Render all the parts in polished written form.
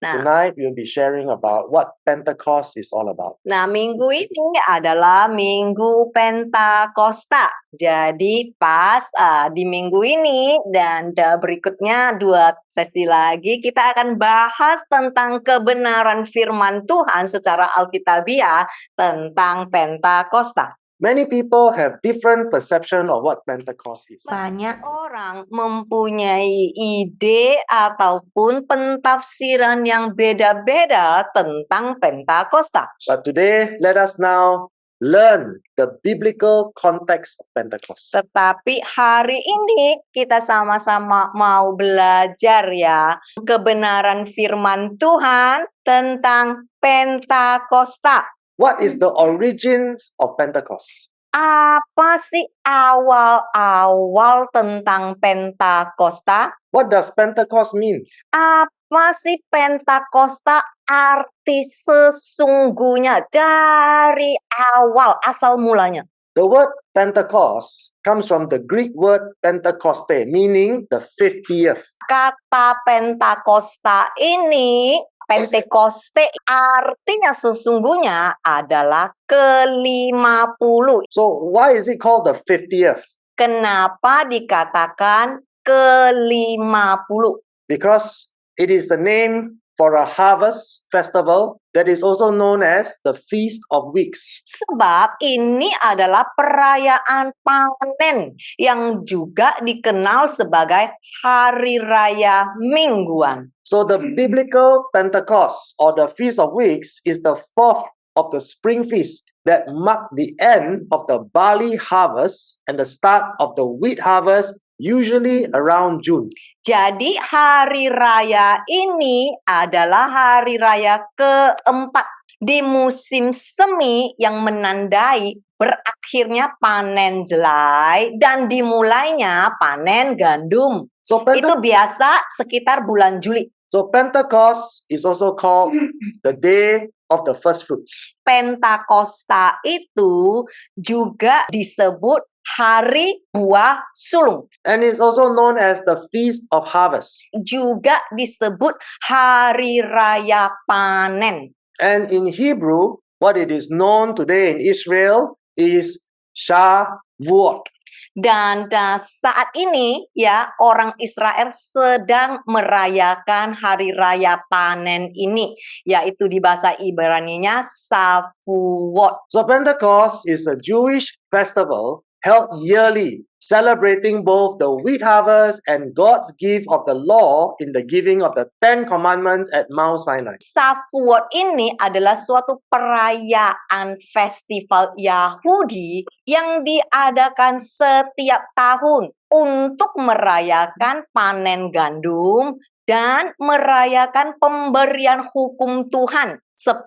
Nah, Tonight we'll be sharing about what Pentecost is all about. Nah, minggu ini adalah Minggu Pentakosta. Jadi pas di minggu ini dan berikutnya 2 sesi lagi kita akan bahas tentang kebenaran firman Tuhan secara alkitabiah tentang Pentakosta. Many people have different perception of what Pentecost is. Banyak orang mempunyai ide ataupun pentafsiran yang beda-beda tentang Pentakosta. But today, let us now learn the biblical context of Pentecost. Tetapi hari ini kita sama-sama mau belajar ya kebenaran firman Tuhan tentang Pentakosta. What is the origin of Pentecost? Apa sih awal-awal tentang Pentakosta? What does Pentecost mean? Apa sih Pentakosta arti sesungguhnya dari awal asal mulanya? The word Pentecost comes from the Greek word Pentekoste, meaning the 50th. Kata Pentakosta ini, Pentekoste artinya sesungguhnya adalah ke-50. So why is it called the 50th? Kenapa dikatakan ke-50? Because it is the name for a harvest festival that is also known as the Feast of Weeks. Sebab ini adalah perayaan panen yang juga dikenal sebagai hari raya mingguan. So the biblical Pentecost or the Feast of Weeks is the 4th of the spring feast that mark the end of the barley harvest and the start of the wheat harvest, usually around June. Jadi hari raya ini adalah hari raya keempat di musim semi yang menandai berakhirnya panen jelai dan dimulainya panen gandum. So, Itu biasa sekitar bulan Juli. So Pentecost is also called the day of the first fruits. Pentakosta itu juga disebut hari buah sulung. And it's also known as the Feast of Harvest. Juga disebut hari raya panen. And in Hebrew, what it is known today in Israel is Shavuot. Dan saat ini ya orang Israel sedang merayakan hari raya panen ini, yaitu di bahasa Ibrani-nya Shavuot. So Pentecost is a Jewish festival held yearly, celebrating both the wheat harvest and God's gift of the law in the giving of the 10 Commandments at Mount Sinai. Shavuot ini adalah suatu perayaan festival Yahudi yang diadakan setiap tahun untuk merayakan panen gandum dan merayakan pemberian hukum Tuhan, 10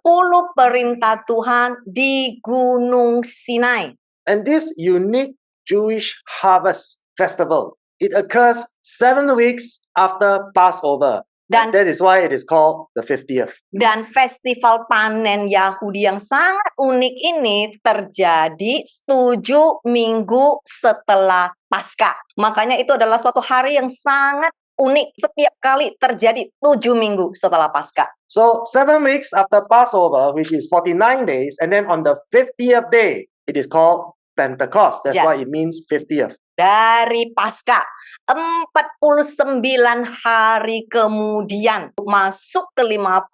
perintah Tuhan di Gunung Sinai. And this unique Jewish harvest festival, it occurs 7 weeks after Passover. Dan that is why it is called the 50th. Dan festival panen Yahudi yang sangat unik ini terjadi 7 minggu setelah Paskah. Makanya itu adalah suatu hari yang sangat unik. Setiap kali terjadi 7 minggu setelah Paskah. So 7 weeks after Passover, which is 49 days, and then on the 50th day, it is called Pentecost. That's why it means 50th. Dari Paskah, 49 hari kemudian masuk ke 50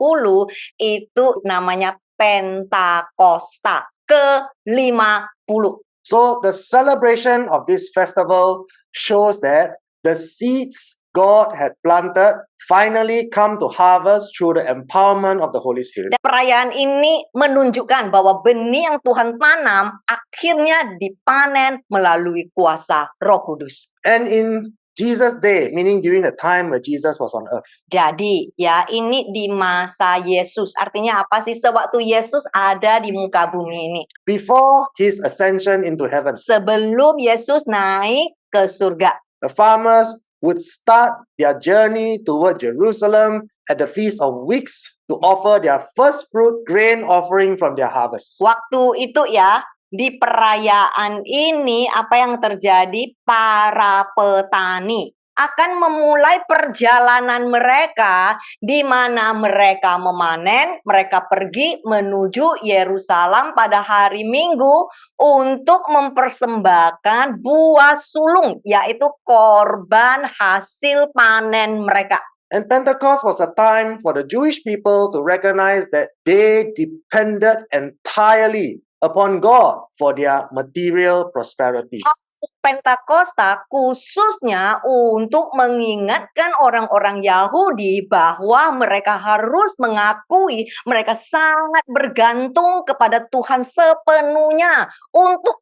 itu namanya Pentakosta ke-50. So the celebration of this festival shows that the seeds God had planted finally come to harvest through the empowerment of the Holy Spirit. Dan perayaan ini menunjukkan bahwa benih yang Tuhan tanam akhirnya dipanen melalui kuasa Roh Kudus. And in Jesus' day, meaning during the time where Jesus was on earth. Jadi ya ini di masa Yesus. Artinya apa sih? Sewaktu Yesus ada di muka bumi ini. Before his ascension into heaven. Sebelum Yesus naik ke surga. The farmers would start their journey toward Jerusalem at the Feast of Weeks to offer their first fruit grain offering from their harvest. Waktu itu ya, di perayaan ini apa yang terjadi? Para petani akan memulai perjalanan mereka di mana mereka memanen, mereka pergi menuju Yerusalem pada hari Minggu untuk mempersembahkan buah sulung, yaitu korban hasil panen mereka. And Pentecost was a time for the Jewish people to recognize that they depended entirely upon God for their material prosperity. Pentakosta khususnya untuk mengingatkan orang-orang Yahudi bahwa mereka harus mengakui mereka sangat bergantung kepada Tuhan sepenuhnya untuk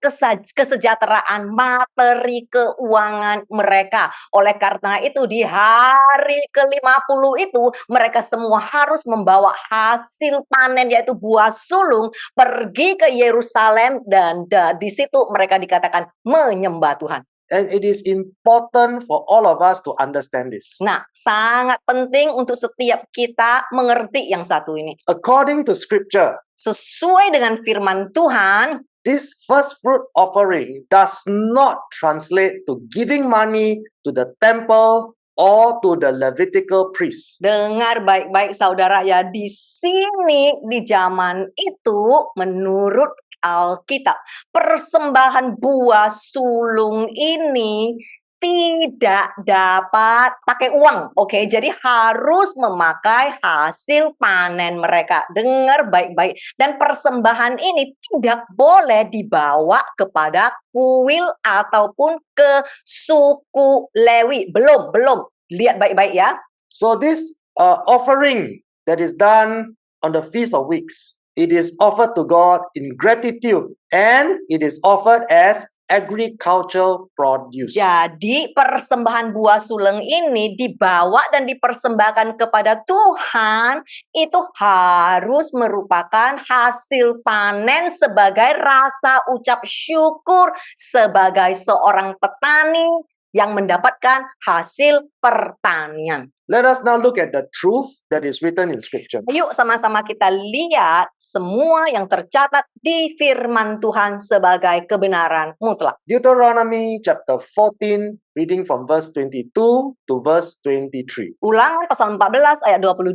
kesejahteraan materi keuangan mereka. Oleh karena itu di hari ke-50 itu mereka semua harus membawa hasil panen yaitu buah sulung pergi ke Yerusalem dan di situ mereka dikatakan menyembah Tuhan. And it is important for all of us to understand this. Nah, sangat penting untuk setiap kita mengerti yang satu ini. According to scripture, Sesuai dengan firman Tuhan, this first fruit offering does not translate to giving money to the temple or to the Levitical priest. dengar baik-baik saudara ya, di sini di zaman itu menurut Alkitab, persembahan buah sulung ini tidak dapat pakai uang. Oke, jadi harus memakai hasil panen mereka. Dengar baik-baik. Dan persembahan ini tidak boleh dibawa kepada kuil ataupun ke suku Lewi. Belum. Lihat baik-baik ya. So this offering that is done on the Feast of Weeks, it is offered to God in gratitude and it is offered as agricultural produce. Jadi persembahan buah sulung ini dibawa dan dipersembahkan kepada Tuhan itu harus merupakan hasil panen sebagai rasa ucap syukur sebagai seorang petani yang mendapatkan hasil pertanian. Let us now look at the truth that is written in scripture. Yuk sama-sama kita lihat semua yang tercatat di firman Tuhan sebagai kebenaran mutlak. Deuteronomy chapter 14, reading from verse 22 to verse 23. Ulangan pasal 14 ayat 22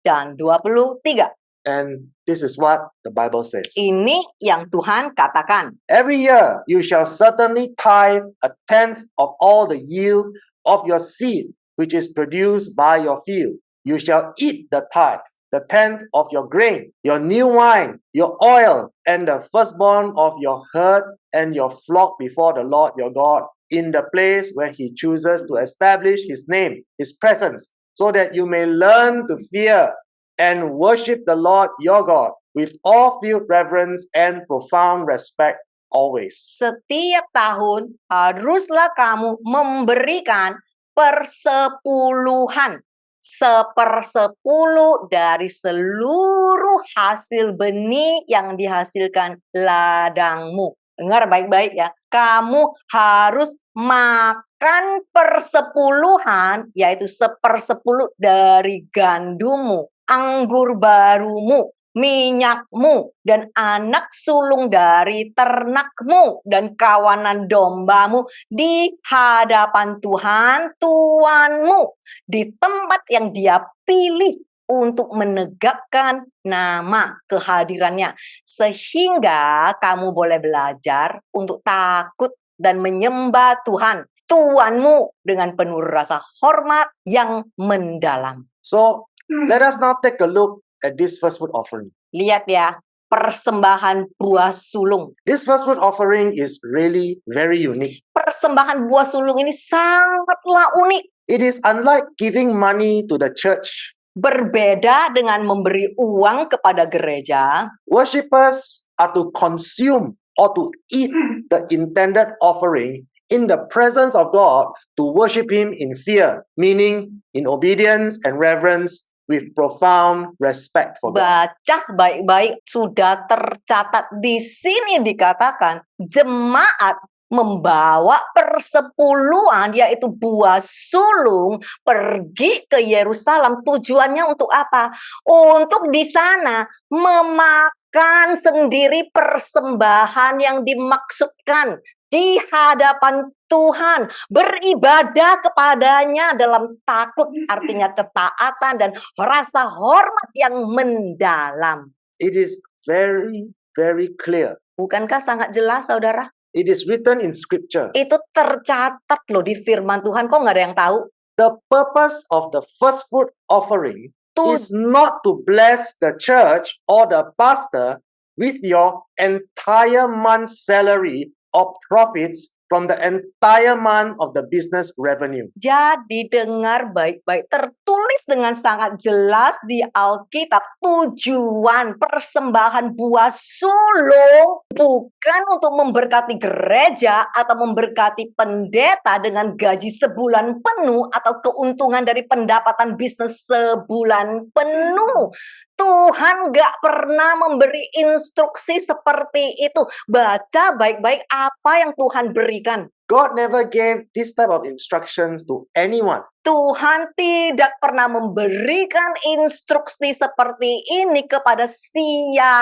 dan 23. And this is what the Bible says. Ini yang Tuhan katakan. Every year you shall certainly tithe a tenth of all the yield of your seed, which is produced by your field. You shall eat the tithe, the tenth of your grain, your new wine, your oil, and the firstborn of your herd and your flock before the Lord your God, in the place where he chooses to establish his name, his presence, so that you may learn to fear and worship the Lord your God with all filled reverence and profound respect always. Setiap tahun haruslah kamu memberikan persepuluhan, 1/10 dari seluruh hasil benih yang dihasilkan ladangmu. Dengar baik-baik ya, kamu harus makan persepuluhan, yaitu 1/10 dari gandummu, anggur barumu, minyakmu, dan anak sulung dari ternakmu dan kawanan dombamu di hadapan Tuhan Tuhanmu di tempat yang Dia pilih untuk menegakkan nama kehadirannya, sehingga kamu boleh belajar untuk takut dan menyembah Tuhan Tuhanmu dengan penuh rasa hormat yang mendalam. So let us now take a look at this first fruit offering. Lihat ya, persembahan buah sulung. This first fruit offering is really very unique. Persembahan buah sulung ini sangatlah unik. It is unlike giving money to the church. Berbeda dengan memberi uang kepada gereja. Worshippers are to consume or to eat the intended offering in the presence of God to worship Him in fear, meaning in obedience and reverence with profound respect for God. Baca baik-baik, sudah tercatat di sini dikatakan jemaat membawa persepuluhan yaitu buah sulung pergi ke Yerusalem. Tujuannya untuk apa? Untuk di sana memakan Serahkan sendiri persembahan yang dimaksudkan di hadapan Tuhan. Beribadah kepadanya dalam takut, artinya ketaatan dan rasa hormat yang mendalam. It is very, very clear. Bukankah sangat jelas, saudara? It is written in scripture. Itu tercatat loh di firman Tuhan. Kok nggak ada yang tahu? The purpose of the first fruit offering Tu- is not to bless the church or the pastor with your entire month's salary or profits from the entire month of the business revenue. Jadi dengar baik-baik, tertulis dengan sangat jelas di Alkitab, tujuan persembahan buah sulung bukan untuk memberkati gereja atau memberkati pendeta dengan gaji sebulan penuh atau keuntungan dari pendapatan bisnis sebulan penuh. Tuhan gak pernah memberi instruksi seperti itu. Baca baik-baik apa yang Tuhan berikan. God never gave this type of instructions to anyone. Tuhan tidak pernah memberikan instruksi seperti ini kepada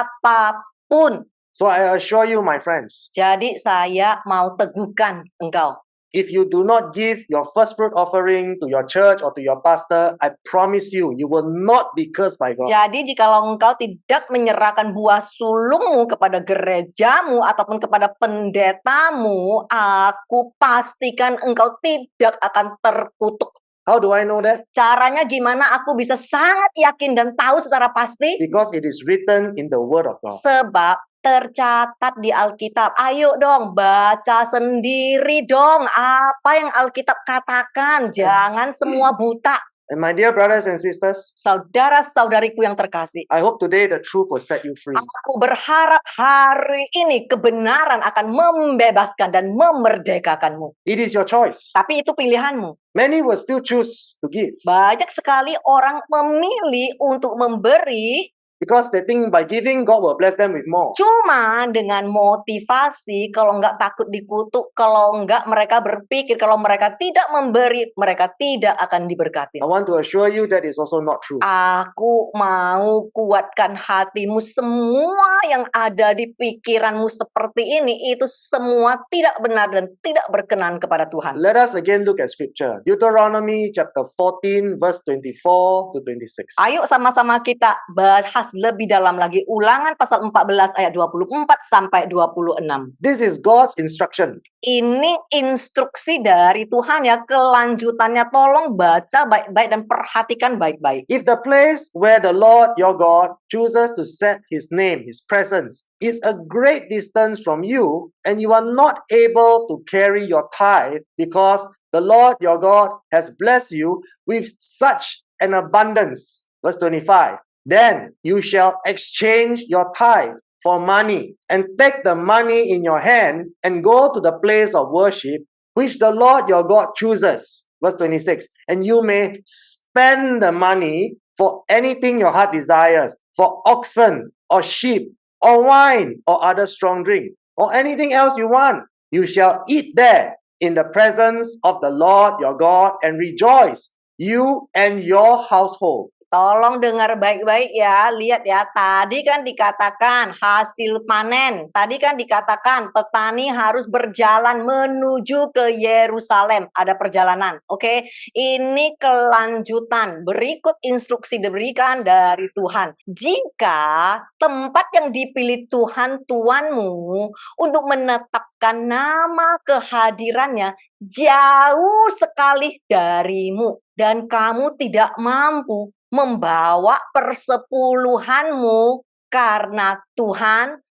siapapun. So I assure you, my friends, Jadi saya mau teguhkan engkau. if you do not give your first fruit offering to your church or to your pastor, I promise you, you will not be cursed by God. Jadi jikalau engkau tidak menyerahkan buah sulungmu kepada gerejamu ataupun kepada pendetamu, aku pastikan engkau tidak akan terkutuk. How do I know that? Caranya gimana aku bisa sangat yakin dan tahu secara pasti? Because it is written in the Word of God. Sebab tercatat di Alkitab. Ayo dong, baca sendiri dong apa yang Alkitab katakan. Jangan semua buta. And my dear brothers and sisters, Saudara-saudariku yang terkasih, I hope today the truth will set you free. aku berharap hari ini kebenaran akan membebaskan dan memerdekakanmu. It is your choice. Tapi itu pilihanmu. Many will still choose to give Banyak sekali orang memilih untuk memberi, because they think by giving, God will bless them with more. cuma dengan motivasi, kalau nggak takut dikutuk, kalau nggak mereka berpikir, kalau mereka tidak memberi, mereka tidak akan diberkati. I want to assure you that is also not true. Aku mau kuatkan hatimu, semua yang ada di pikiranmu seperti ini, itu semua tidak benar dan tidak berkenan kepada Tuhan. Let us again look at scripture. Deuteronomy chapter 14 verse 24 to 26. Ayo sama-sama kita bahas lebih dalam lagi. Ulangan pasal 14 ayat 24 sampai 26. This is God's instruction. Ini instruksi dari Tuhan ya, kelanjutannya tolong baca baik-baik dan perhatikan baik-baik. If the place where the Lord your God chooses to set his name, his presence, is a great distance from you, and you are not able to carry your tithe because the Lord your God has blessed you with such an abundance. Verse 25. Then you shall exchange your tithe for money and take the money in your hand and go to the place of worship which the Lord your God chooses. Verse 26. And you may spend the money for anything your heart desires, for oxen or sheep or wine or other strong drink or anything else you want. You shall eat there in the presence of the Lord your God and rejoice, you and your household. Tolong dengar baik-baik ya. Lihat ya, tadi kan dikatakan hasil panen. Tadi kan dikatakan petani harus berjalan menuju ke Yerusalem. Ada perjalanan, oke? Ini kelanjutan. Berikut instruksi diberikan dari Tuhan. Jika tempat yang dipilih Tuhan Tuanmu untuk menetapkan nama kehadirannya jauh sekali darimu dan kamu tidak mampu membawa persepuluhanmu karena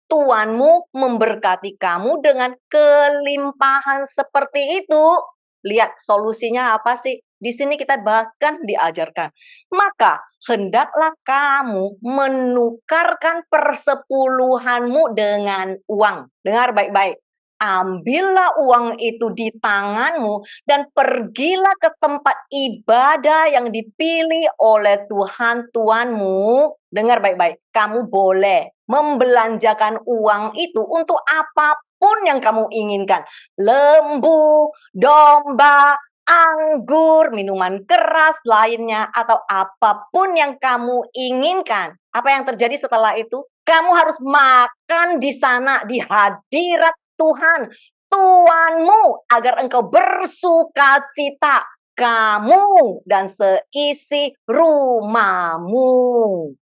Tuhanmu memberkati kamu dengan kelimpahan seperti itu. Lihat solusinya apa sih? Di sini kita bahkan diajarkan. Maka hendaklah kamu menukarkan persepuluhanmu dengan uang. Dengar baik-baik. Ambillah uang itu di tanganmu dan pergilah ke tempat ibadah yang dipilih oleh Tuhan Tuanmu. Dengar baik-baik, kamu boleh membelanjakan uang itu untuk apapun yang kamu inginkan. Lembu, domba, anggur, minuman keras lainnya, atau apapun yang kamu inginkan. Apa yang terjadi setelah itu? Kamu harus makan di sana, di hadirat Tuhan, Tuhanmu, agar engkau bersukacita, kamu dan seisi rumahmu.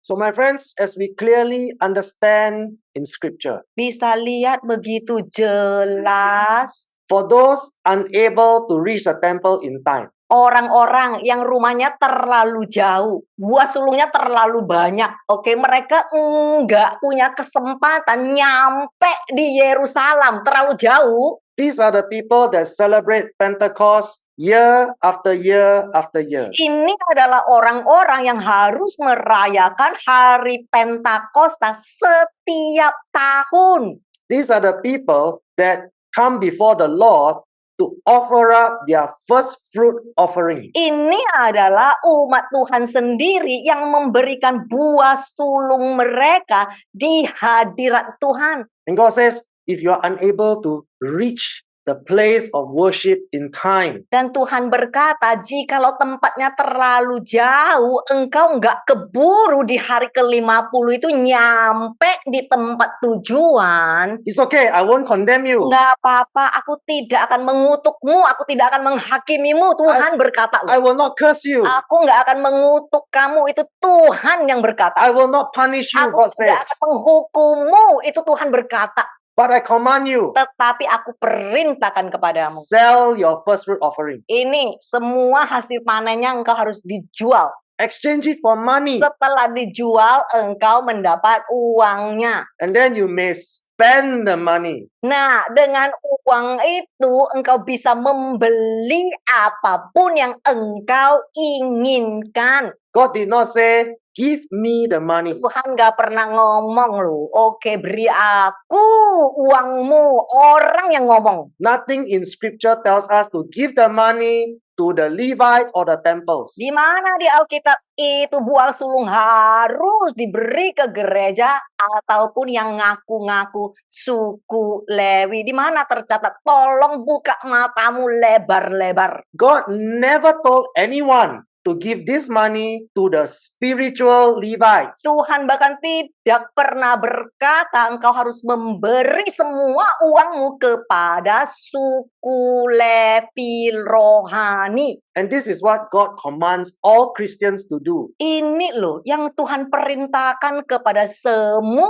So my friends, as we clearly understand in scripture, Bisa lihat begitu jelas for those unable to reach the temple in time, orang-orang yang rumahnya terlalu jauh, buah sulungnya terlalu banyak. Oke, mereka enggak punya kesempatan nyampe di Yerusalem, terlalu jauh. these are the people that celebrate Pentecost year after year after year. Ini adalah orang-orang yang harus merayakan hari Pentakosta setiap tahun. These are the people that come before the Lord to offer up their first fruit offering. Ini adalah umat Tuhan sendiri yang memberikan buah sulung mereka di hadirat Tuhan. And God says, if you are unable to reach the place of worship in time, Dan Tuhan berkata, jikalau tempatnya terlalu jauh, engkau nggak keburu di hari ke-50 itu nyampe di tempat tujuan. it's okay, I won't condemn you. Nggak apa-apa, aku tidak akan mengutukmu, aku tidak akan menghakimimu. Tuhan berkata, I will not curse you. aku nggak akan mengutuk kamu, itu Tuhan yang berkata. I will not punish you, Aku God tidak says. akan menghukummu, itu Tuhan berkata. But I command you, Tetapi aku perintahkan kepadamu. sell your first fruit offering. Ini semua hasil panennya engkau harus dijual. Exchange it for money. Setelah dijual, engkau mendapat uangnya. And then you may spend the money. Nah, dengan uang itu engkau bisa membeli apapun yang engkau inginkan. God did not say, give me the money. Tuhan gak pernah ngomong loh, oke beri aku uangmu. Orang yang ngomong. Nothing in scripture tells us to give the money to the Levites or the temples. Di mana di Alkitab itu buah sulung harus diberi ke gereja ataupun yang ngaku-ngaku suku Lewi. Di mana tercatat? Tolong buka matamu lebar-lebar. God never told anyone to give this money to the spiritual Levites. Tuhan bahkan tidak pernah berkata engkau harus memberi semua uangmu kepada suku Levi rohani. And this is what God commands all Christians to do. Ini loh yang Tuhan perintahkan kepada semua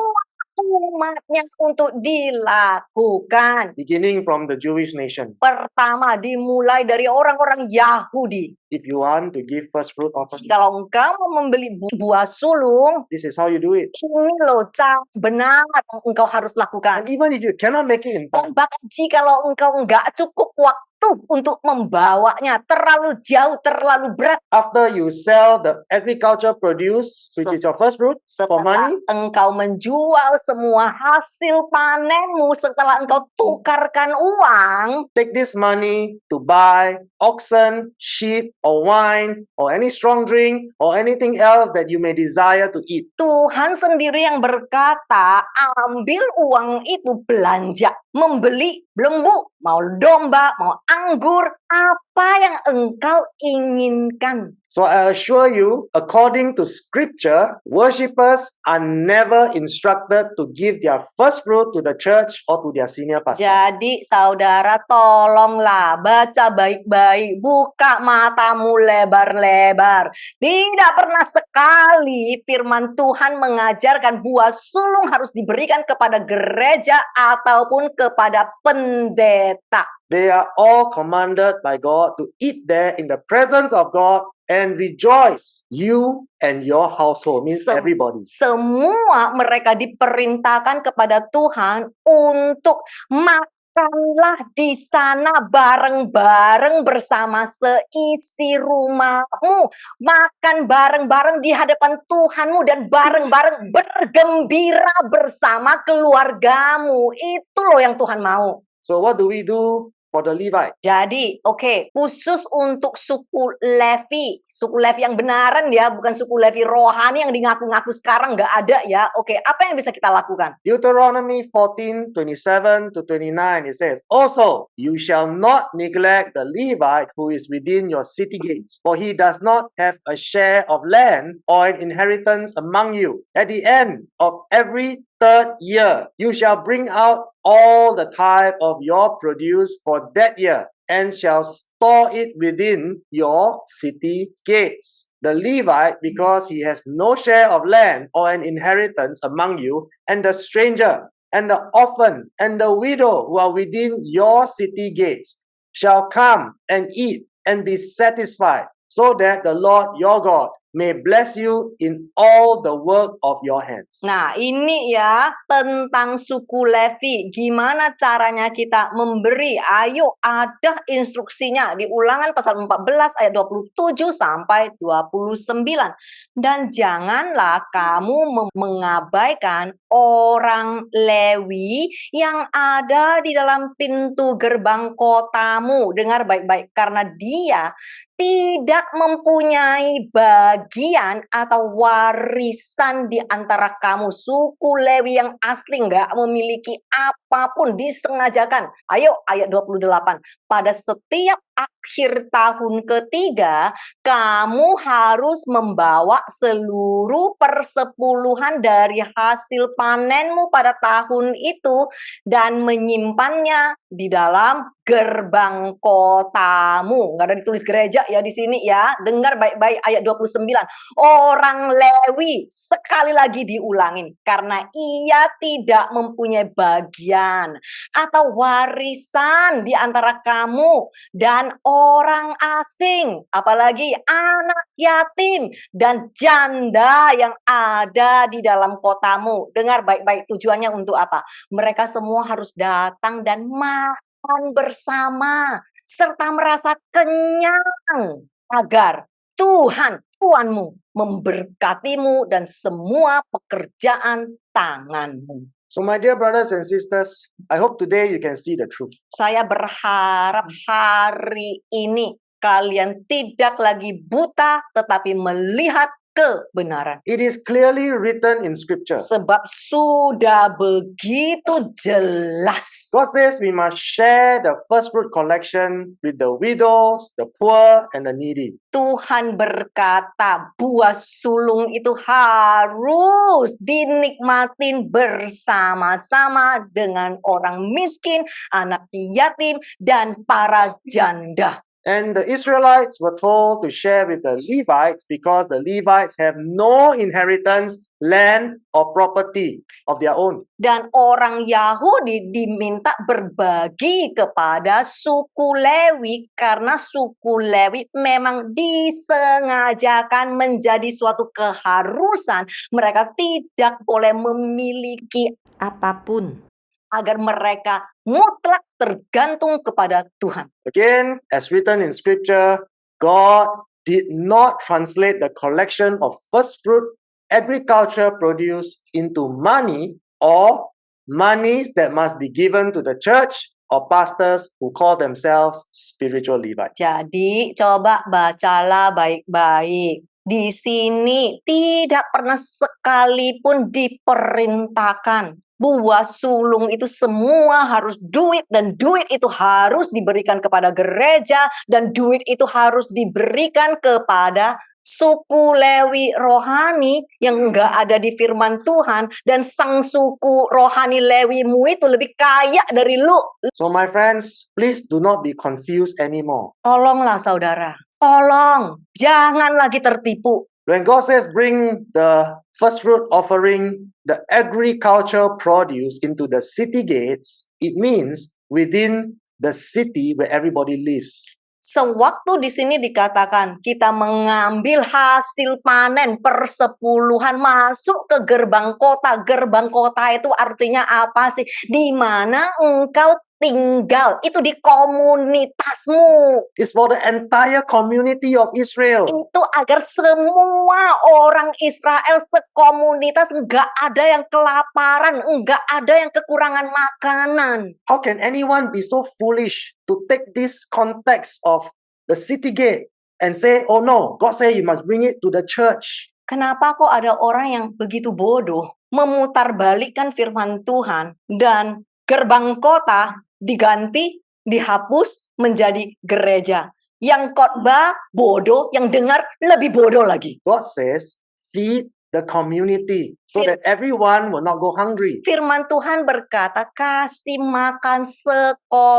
umatnya untuk dilakukan. Beginning from the Jewish nation. Pertama dimulai dari orang-orang Yahudi. If you want to give first fruit offering, Kalau engkau mau membeli buah sulung, this is how you do it. ini loh cara benar yang engkau harus lakukan. And even if you cannot make it in time, Dan bahkan jikalau engkau nggak cukup waktu untuk membawanya, terlalu jauh, terlalu berat, after you sell the agriculture produce, which is your first fruit, for setelah money, engkau menjual semua hasil panenmu, setelah engkau tukarkan uang, take this money to buy oxen, sheep, or wine, or any strong drink, or anything else that you may desire to eat. Tuhan sendiri yang berkata, ambil uang itu belanja, membeli lembu, mau domba, mau anggur, apa yang engkau inginkan. So I assure you, according to scripture, worshippers are never instructed to give their first fruit to the church or to their senior pastor. Jadi saudara tolonglah baca baik-baik, buka matamu lebar-lebar. Tidak pernah sekali firman Tuhan mengajarkan buah sulung harus diberikan kepada gereja ataupun kepada pendeta. They are all commanded by God to eat there in the presence of God and rejoice, you and your household, means Sem- everybody. Semua mereka diperintahkan kepada Tuhan untuk makanlah di sana bareng-bareng bersama seisi rumahmu. Makan bareng-bareng di hadapan Tuhanmu dan bareng-bareng bergembira bersama keluargamu. Itu loh yang Tuhan mau. So what do we do for the Levite. Jadi, oke, khusus untuk suku Levi yang benaran ya, bukan suku Levi rohani yang ngaku-ngaku sekarang nggak ada ya. Oke, apa yang bisa kita lakukan? Deuteronomy 14:27-29, it says, "Also, you shall not neglect the Levite who is within your city gates, for he does not have a share of land or an inheritance among you. At the end of every third year, you shall bring out all the tithe of your produce for that year, and shall store it within your city gates. The Levite, because he has no share of land or an inheritance among you, and the stranger, and the orphan, and the widow who are within your city gates, shall come and eat and be satisfied, so that the Lord your God may bless you in all the work of your hands." Nah, ini ya tentang suku Levi. Gimana caranya kita memberi? Ayo, ada instruksinya di Ulangan pasal 14 ayat 27 sampai 29. Dan janganlah kamu mengabaikan orang Lewi yang ada di dalam pintu gerbang kotamu. Dengar baik-baik, karena dia tidak mempunyai bagian atau warisan di antara kamu. Suku Lewi yang asli nggak memiliki apapun, disengajakan. Ayo, ayat 28. Pada setiap akhir tahun ketiga, kamu harus membawa seluruh persepuluhan dari hasil panenmu pada tahun itu dan menyimpannya di dalam gerbang kotamu. Nggak ada ditulis gereja ya di sini ya. Dengar baik-baik ayat 29. Orang Lewi, sekali lagi diulangin, karena ia tidak mempunyai bagian atau warisan di antara kamu dan orang asing, apalagi anak yatim dan janda yang ada di dalam kotamu. Dengar baik-baik, tujuannya untuk apa? Mereka semua harus datang dan makan bersama serta merasa kenyang agar Tuhanmu memberkatimu dan semua pekerjaan tanganmu. So, my dear brothers and sisters, I hope today you can see the truth. Saya berharap hari ini kalian tidak lagi buta tetapi melihat kebenaran. It is clearly written in Scripture. Sebab sudah begitu jelas. God says we must share the first fruit collection with the widows, the poor, and the needy. Tuhan berkata buah sulung itu harus dinikmatin bersama-sama dengan orang miskin, anak yatim, dan para janda. And the Israelites were told to share with the Levites because the Levites have no inheritance, land, or property of their own. Dan orang Yahudi diminta berbagi kepada suku Lewi karena suku Lewi memang disengajakan menjadi suatu keharusan. Mereka tidak boleh memiliki apapun agar mereka mutlak tergantung kepada Tuhan. Again, as written in Scripture, God did not translate the collection of first fruit agriculture produce into money or monies that must be given to the church or pastors who call themselves spiritual Levites. Jadi coba bacalah baik-baik. Di sini tidak pernah sekalipun diperintahkan buah sulung itu semua harus duit, dan duit itu harus diberikan kepada gereja, dan duit itu harus diberikan kepada suku Lewi rohani yang enggak ada di firman Tuhan, dan sang suku rohani Lewimu itu lebih kaya dari lu. So my friends, please do not be confused anymore. Tolonglah saudara, tolong jangan lagi tertipu. When God says bring the first fruit offering, the agricultural produce into the city gates, it means within the city where everybody lives. Sewaktu di sini dikatakan kita mengambil hasil panen persepuluhan masuk ke gerbang kota. Gerbang kota itu artinya apa sih? Di mana engkau tinggal. Itu di komunitasmu. It's for the entire community of Israel. Itu agar semua orang Israel sekomunitas nggak ada yang kelaparan, nggak ada yang kekurangan makanan. How can anyone be so foolish to take this context of the city gate and say, oh no, God say you must bring it to the church? Kenapa kok ada orang yang begitu bodoh memutarbalikkan firman Tuhan dan gerbang kota diganti, dihapus menjadi gereja? Yang khotbah bodoh, yang dengar lebih bodoh lagi. God says, feed the community so that everyone will not go hungry. Firman Tuhan berkata, kasih makan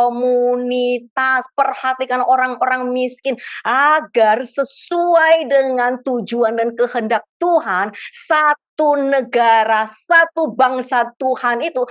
sekomunitas. Perhatikan orang-orang miskin agar sesuai dengan tujuan dan kehendak Tuhan. Satu negara, satu bangsa Tuhan itu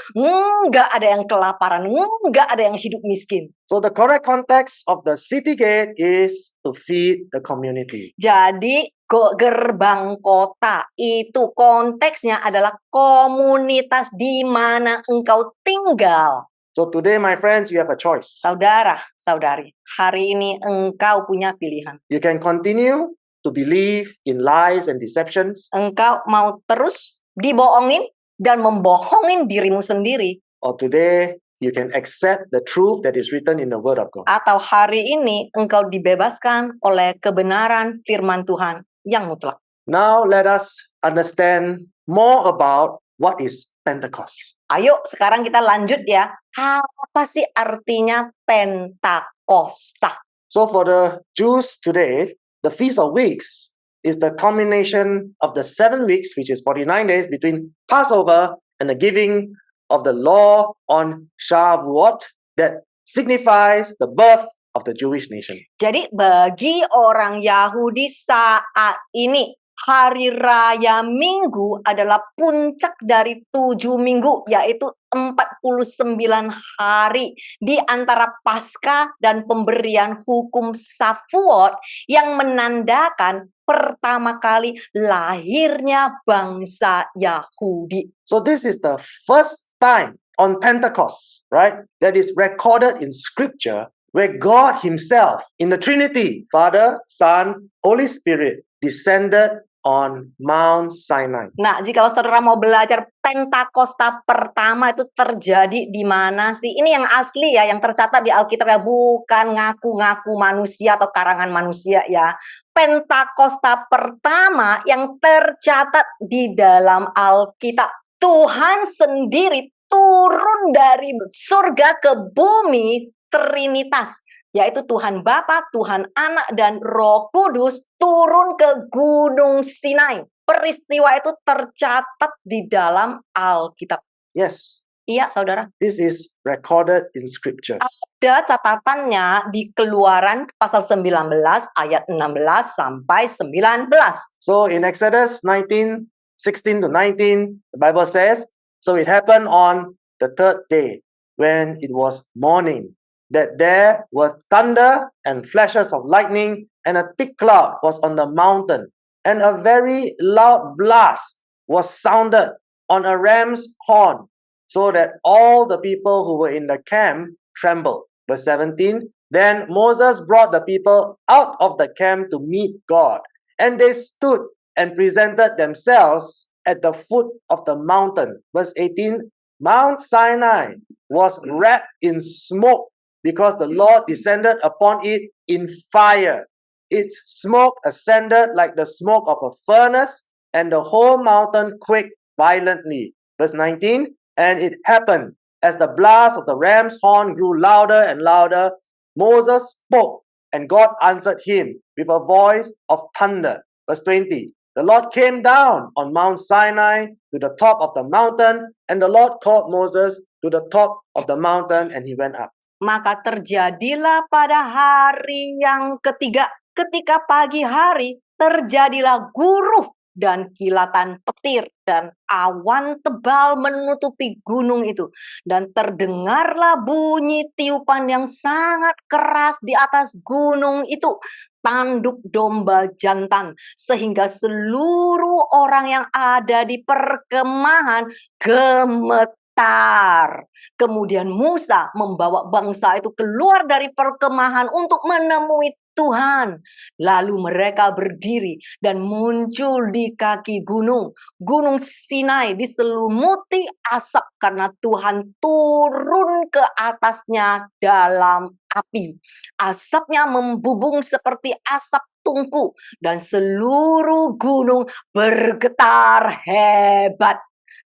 nggak ada yang kelaparan, nggak ada yang hidup miskin. So the correct context of the city gate is to feed the community. Jadi gerbang kota itu konteksnya adalah komunitas di mana engkau tinggal. So today, my friends, you have a choice. Saudara, saudari, hari ini engkau punya pilihan. You can continue to believe in lies and deceptions, Engkau mau terus dibohongin dan membohongin dirimu sendiri. or today you can accept the truth that is written in the Word of God. Atau hari ini engkau dibebaskan oleh kebenaran firman Tuhan yang mutlak. Now let us understand more about what is Pentecost. Ayo sekarang kita lanjut ya. Apa sih artinya Pentakosta? So for the Jews today, the Feast of Weeks is the culmination of the 7 weeks, which is 49 days between Passover and the giving of the law on Shavuot that signifies the birth of the Jewish nation. Jadi bagi orang Yahudi saat ini, hari raya Minggu adalah puncak dari 7 minggu, yaitu 49 hari di antara Paskah dan pemberian hukum Shavuot yang menandakan pertama kali lahirnya bangsa Yahudi. So this is the first time on Pentecost, right, that is recorded in Scripture where God Himself in the Trinity, Father, Son, Holy Spirit, descended on Mount Sinai. Nah, jika saudara mau belajar Pentakosta pertama itu terjadi di mana sih? Ini yang asli ya, yang tercatat di Alkitab ya, bukan ngaku-ngaku manusia atau karangan manusia ya. Pentakosta pertama yang tercatat di dalam Alkitab. Tuhan sendiri turun dari surga ke bumi, Trinitas, yaitu Tuhan Bapa, Tuhan Anak, dan Roh Kudus turun ke Gunung Sinai. Peristiwa itu tercatat di dalam Alkitab. Yes, Iya, saudara. this is recorded in Scripture. Ada catatannya di Keluaran pasal 19 ayat 16 sampai 19. So in Exodus 19:16 to 19, the Bible says, so it happened on the 3rd day when it was morning, that there were thunder and flashes of lightning, and a thick cloud was on the mountain, and a very loud blast was sounded on a ram's horn, so that all the people who were in the camp trembled. Verse 17, then Moses brought the people out of the camp to meet God, and they stood and presented themselves at the foot of the mountain. Verse 18, Mount Sinai was wrapped in smoke because the Lord descended upon it in fire. Its smoke ascended like the smoke of a furnace, and the whole mountain quaked violently. Verse 19, and it happened as the blast of the ram's horn grew louder and louder, Moses spoke, and God answered him with a voice of thunder. Verse 20, the Lord came down on Mount Sinai to the top of the mountain, and the Lord called Moses to the top of the mountain, and he went up. Maka terjadilah pada hari yang ketiga, ketika pagi hari, terjadilah guruh dan kilatan petir dan awan tebal menutupi gunung itu. Dan terdengarlah bunyi tiupan yang sangat keras di atas gunung itu, tanduk domba jantan, sehingga seluruh orang yang ada di perkemahan gemetar. bergetar. Kemudian Musa membawa bangsa itu keluar dari perkemahan untuk menemui Tuhan. Lalu mereka berdiri dan muncul di kaki gunung. Gunung Sinai diselumuti asap karena Tuhan turun ke atasnya dalam api. Asapnya membubung seperti asap tungku dan seluruh gunung bergetar hebat.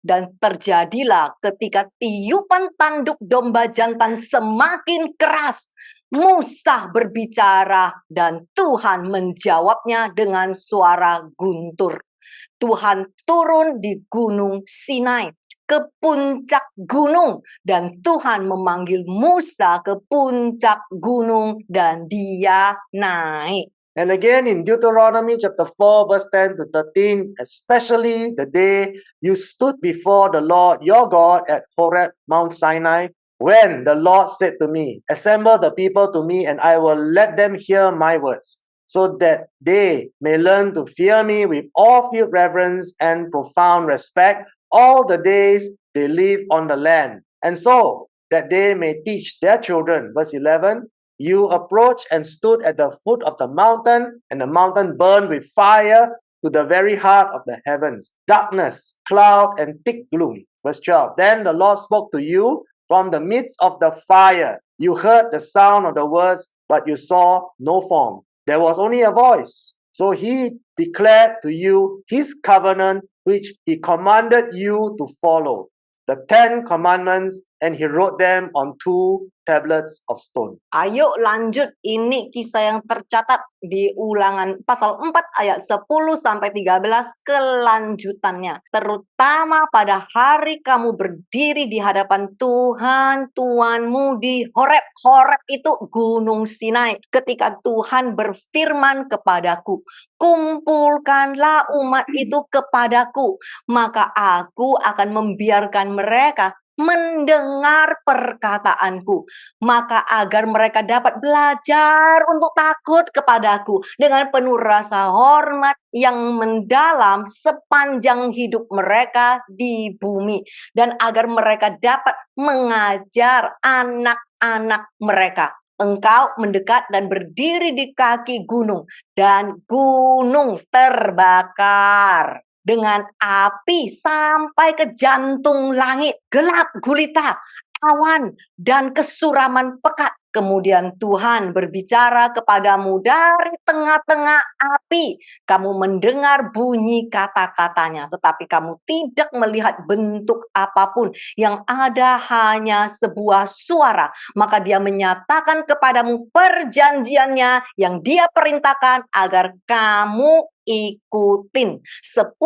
Dan terjadilah ketika tiupan tanduk domba jantan semakin keras, Musa berbicara dan Tuhan menjawabnya dengan suara guntur. Tuhan turun di Gunung Sinai ke puncak gunung dan Tuhan memanggil Musa ke puncak gunung dan dia naik. And again in Deuteronomy chapter 4 verse 10 to 13, especially the day you stood before the Lord your God at Horeb, Mount Sinai, when the Lord said to me, assemble the people to me and I will let them hear my words, so that they may learn to fear me with awe-filled reverence and profound respect all the days they live on the land, and so that they may teach their children. Verse 11, you approached and stood at the foot of the mountain, and the mountain burned with fire to the very heart of the heavens. Darkness, cloud, and thick gloom. Verse 12. Then the Lord spoke to you from the midst of the fire. You heard the sound of the words, but you saw no form. There was only a voice. So he declared to you his covenant, which he commanded you to follow, the 10 commandments, and he wrote them on 2 tablets of stone. Ayo lanjut, ini kisah yang tercatat di Ulangan pasal 4 ayat 10 sampai 13 kelanjutannya. Terutama pada hari kamu berdiri di hadapan Tuhan Tuhanmu di Horeb. Horeb itu Gunung Sinai. Ketika Tuhan berfirman kepadaku, kumpulkanlah umat itu kepadaku, maka aku akan membiarkan mereka mendengar perkataanku, maka agar mereka dapat belajar untuk takut kepadaku dengan penuh rasa hormat yang mendalam sepanjang hidup mereka di bumi, dan agar mereka dapat mengajar anak-anak mereka. Engkau mendekat dan berdiri di kaki gunung, dan gunung terbakar dengan api sampai ke jantung langit, gelap gulita, awan, dan kesuraman pekat. Kemudian Tuhan berbicara kepadamu dari tengah-tengah api. Kamu mendengar bunyi kata-katanya, tetapi kamu tidak melihat bentuk apapun. Yang ada hanya sebuah suara. Maka dia menyatakan kepadamu perjanjiannya yang dia perintahkan agar kamu ikutin. 10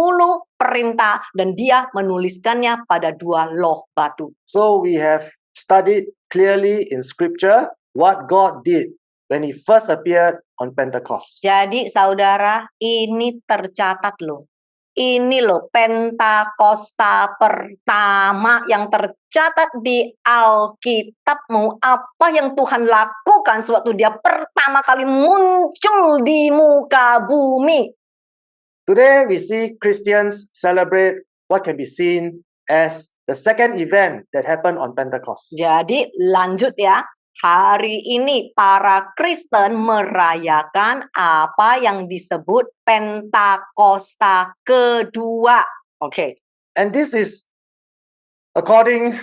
perintah, dan dia menuliskannya pada 2 loh batu. So we have studied clearly in scripture what God did when he first appeared on Pentecost. Jadi saudara, ini tercatat loh. Ini loh Pentakosta pertama yang tercatat di Alkitabmu. Apa yang Tuhan lakukan sewaktu dia pertama kali muncul di muka bumi. Today we see Christians celebrate what can be seen as the second event that happened on Pentecost. Jadi lanjut ya. Hari ini para Kristen merayakan apa yang disebut Pentakosta kedua. Oke. And this is according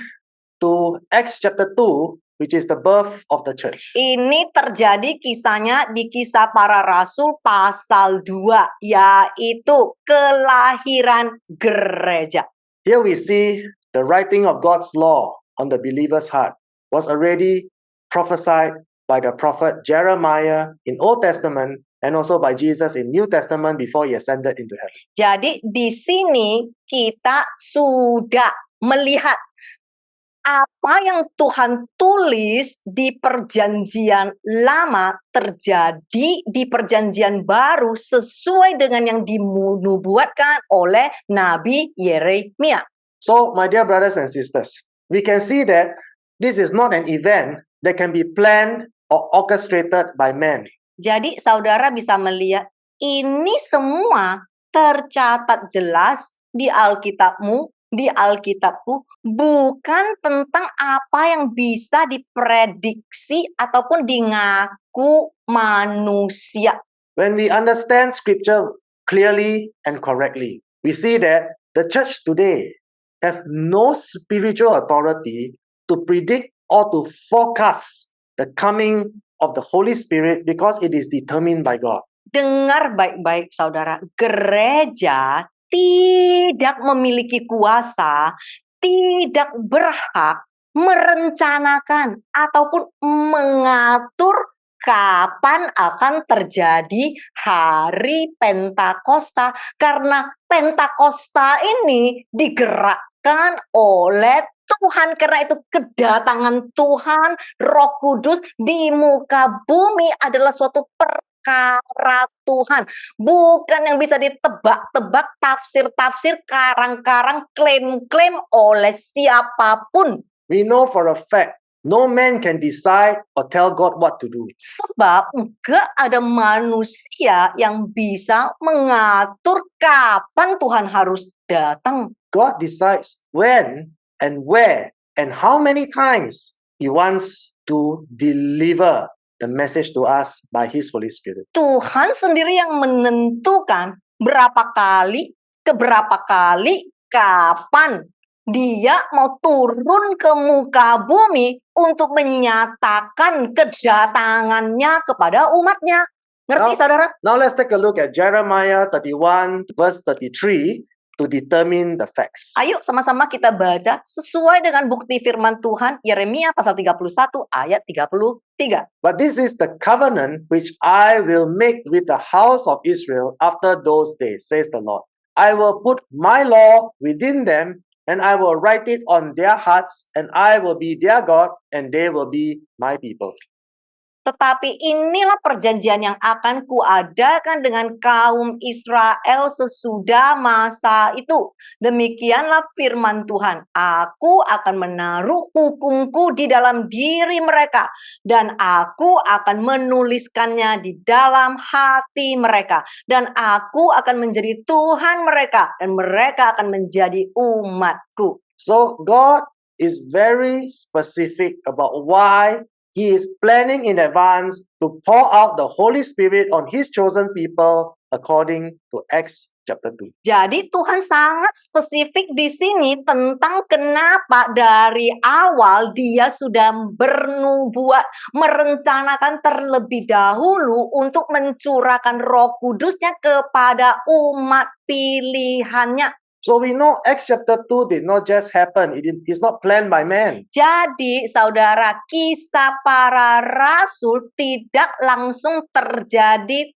to Acts chapter 2, which is the birth of the church. Ini terjadi kisahnya di Kisah Para Rasul pasal 2, yaitu kelahiran gereja. Here we see the writing of God's law on the believer's heart was already prophesied by the prophet Jeremiah in Old Testament and also by Jesus in New Testament before he ascended into heaven. Jadi di sini kita sudah melihat apa yang Tuhan tulis di perjanjian lama terjadi di perjanjian baru sesuai dengan yang dinubuatkan oleh Nabi Yeremia. So, my dear brothers and sisters, we can see that this is not an event that can be planned or orchestrated by man. Jadi saudara bisa melihat ini semua tercatat jelas di Alkitabmu di Alkitabku bukan tentang apa yang bisa diprediksi ataupun dingaku manusia. When we understand scripture clearly and correctly, we see that the church today have no spiritual authority to predict or to forecast the coming of the Holy Spirit because it is determined by God. Dengar baik-baik saudara, gereja tidak memiliki kuasa, tidak berhak merencanakan ataupun mengatur kapan akan terjadi hari Pentakosta, karena Pentakosta ini digerakkan oleh Tuhan. Karena itu kedatangan Tuhan, Roh Kudus di muka bumi adalah suatu perkara Tuhan, bukan yang bisa ditebak-tebak, tafsir-tafsir, karang-karang, klaim-klaim oleh siapapun. We know for a fact no man can decide or tell God what to do. Sebab enggak ada manusia yang bisa mengatur kapan Tuhan harus datang. God decides when and where and how many times He wants to deliver the message to us by His Holy Spirit. Tuhan sendiri yang menentukan berapa kali, keberapa kali, kapan Dia mau turun ke muka bumi untuk menyatakan kedatangannya kepada umatnya. Ngerti, saudara? Now let's take a look at Jeremiah 31 verse 33 to determine the facts. Ayo sama-sama kita baca sesuai dengan bukti firman Tuhan, Yeremia pasal 31 ayat 33. But this is the covenant which I will make with the house of Israel after those days, says the Lord. I will put my law within them, and I will write it on their hearts, and I will be their God, and they will be my people. Tetapi inilah perjanjian yang akan kuadakan dengan kaum Israel sesudah masa itu. Demikianlah firman Tuhan. Aku akan menaruh hukumku di dalam diri mereka, dan aku akan menuliskannya di dalam hati mereka. Dan aku akan menjadi Tuhan mereka, dan mereka akan menjadi umatku. So God is very specific about why He is planning in advance to pour out the Holy Spirit on His chosen people according to Acts chapter 2. Jadi Tuhan sangat spesifik di sini tentang kenapa dari awal Dia sudah bernubuat, merencanakan terlebih dahulu untuk mencurahkan Roh Kudusnya kepada umat pilihannya. So we know Acts chapter 2 did not just happen. It's not planned by man. Jadi saudara, kisah para rasul tidak langsung terjadi.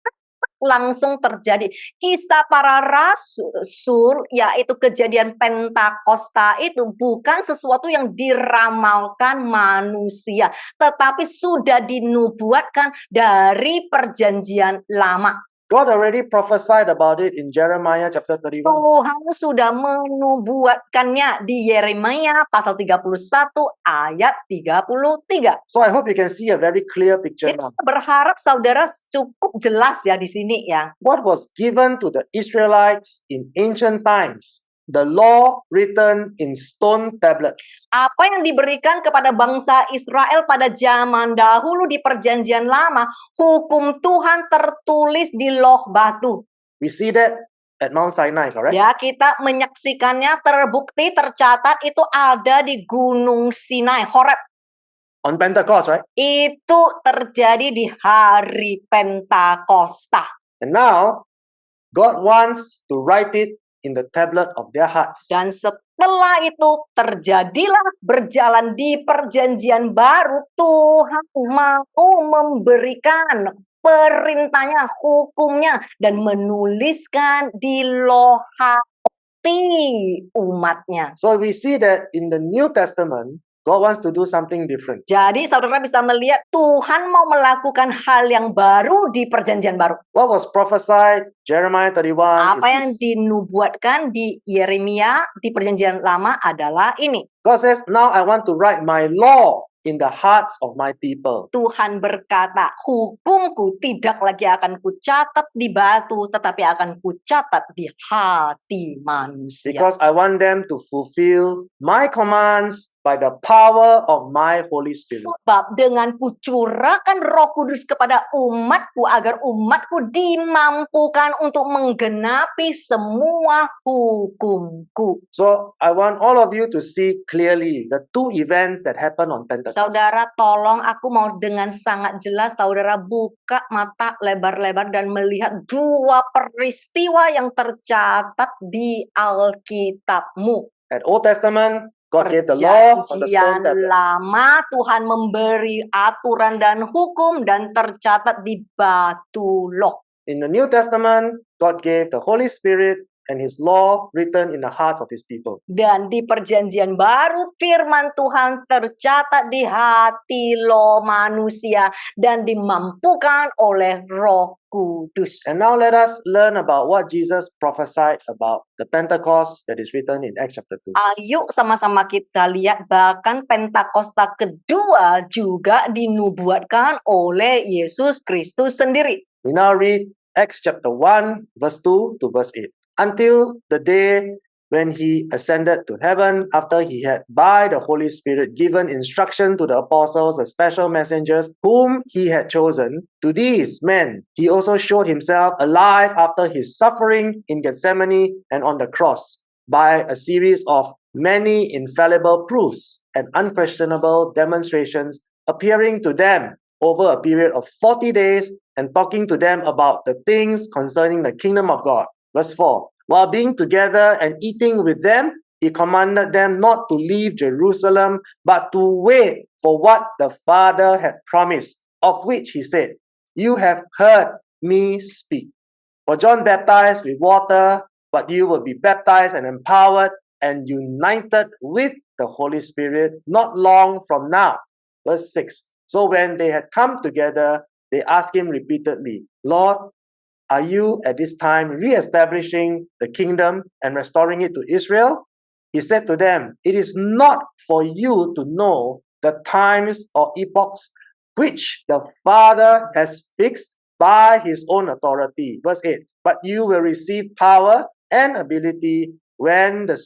Kisah para rasul, yaitu kejadian Pentakosta itu bukan sesuatu yang diramalkan manusia, tetapi sudah dinubuatkan dari perjanjian lama. God already prophesied about it in Jeremiah chapter 31. Tuhan sudah menubuatkannya di Yeremia pasal 31 ayat 33. So I hope you can see a very clear picture Jadi now. saya berharap saudara cukup jelas ya di sini ya. What was given to the Israelites in ancient times, the law written in stone tablets, Apa yang diberikan kepada bangsa Israel pada zaman dahulu di perjanjian lama, hukum Tuhan tertulis di loh batu. we see that at Mount Sinai, correct? Ya, kita menyaksikannya, terbukti, tercatat itu ada di Gunung Sinai, Horeb. On Pentecost, right? Itu terjadi di hari Pentakosta. And now, God wants to write it in the tablet of their hearts. Dan setelah itu terjadilah berjalan di perjanjian baru, Tuhan mau memberikan perintahnya, hukumnya, dan menuliskan di loh hati umatnya. So we see that in the New Testament, God wants to do something different. Jadi saudara bisa melihat Tuhan mau melakukan hal yang baru di perjanjian baru. What was prophesied, Jeremiah 31, Apa yang is this. dinubuatkan di Yeremia di perjanjian lama adalah ini. God says, now I want to write my law in the hearts of my people. Tuhan berkata, hukumku tidak lagi akan kucatat di batu, tetapi akan kucatat di hati manusia. Because I want them to fulfill my commands by the power of my Holy Spirit. Sebab dengan kucurahkan Roh Kudus kepada umatku, agar umatku dimampukan untuk menggenapi semua hukumku. So I want all of you to see clearly the two events that happened on Pentecost. Saudara, tolong aku mau dengan sangat jelas saudara buka mata lebar-lebar dan melihat dua peristiwa yang tercatat di Alkitabmu. At Old Testament, God gave the law on the stone Perjanjian tablet. lama, Tuhan memberi aturan dan hukum dan tercatat di batu loh. In the New Testament, God gave the Holy Spirit and His law written in the hearts of His people. Dan di perjanjian baru firman Tuhan tercatat di hati lo manusia dan dimampukan oleh Roh Kudus. And now let us learn about what Jesus prophesied about the Pentecost that is written in Acts chapter 2. Ayo sama-sama kita lihat bahkan Pentakosta kedua juga dinubuatkan oleh Yesus Kristus sendiri. We now read Acts chapter 1, verse 2 to verse 8. Until the day when He ascended to heaven, after He had by the Holy Spirit given instruction to the apostles, the special messengers whom He had chosen, to these men He also showed Himself alive after His suffering in Gethsemane and on the cross, by a series of many infallible proofs and unquestionable demonstrations, appearing to them over a period of 40 days and talking to them about the things concerning the kingdom of God. Verse 4, while being together and eating with them, He commanded them not to leave Jerusalem, but to wait for what the Father had promised, of which He said, you have heard me speak. For John baptized with water, but you will be baptized and empowered and united with the Holy Spirit not long from now. Verse 6, so when they had come together, they asked Him repeatedly, Lord, are you at this time re-establishing the kingdom and restoring it to Israel? He said to them, it is not for you to know the times or epochs which the Father has fixed by His own authority. Verse 8, but you will receive power and ability when the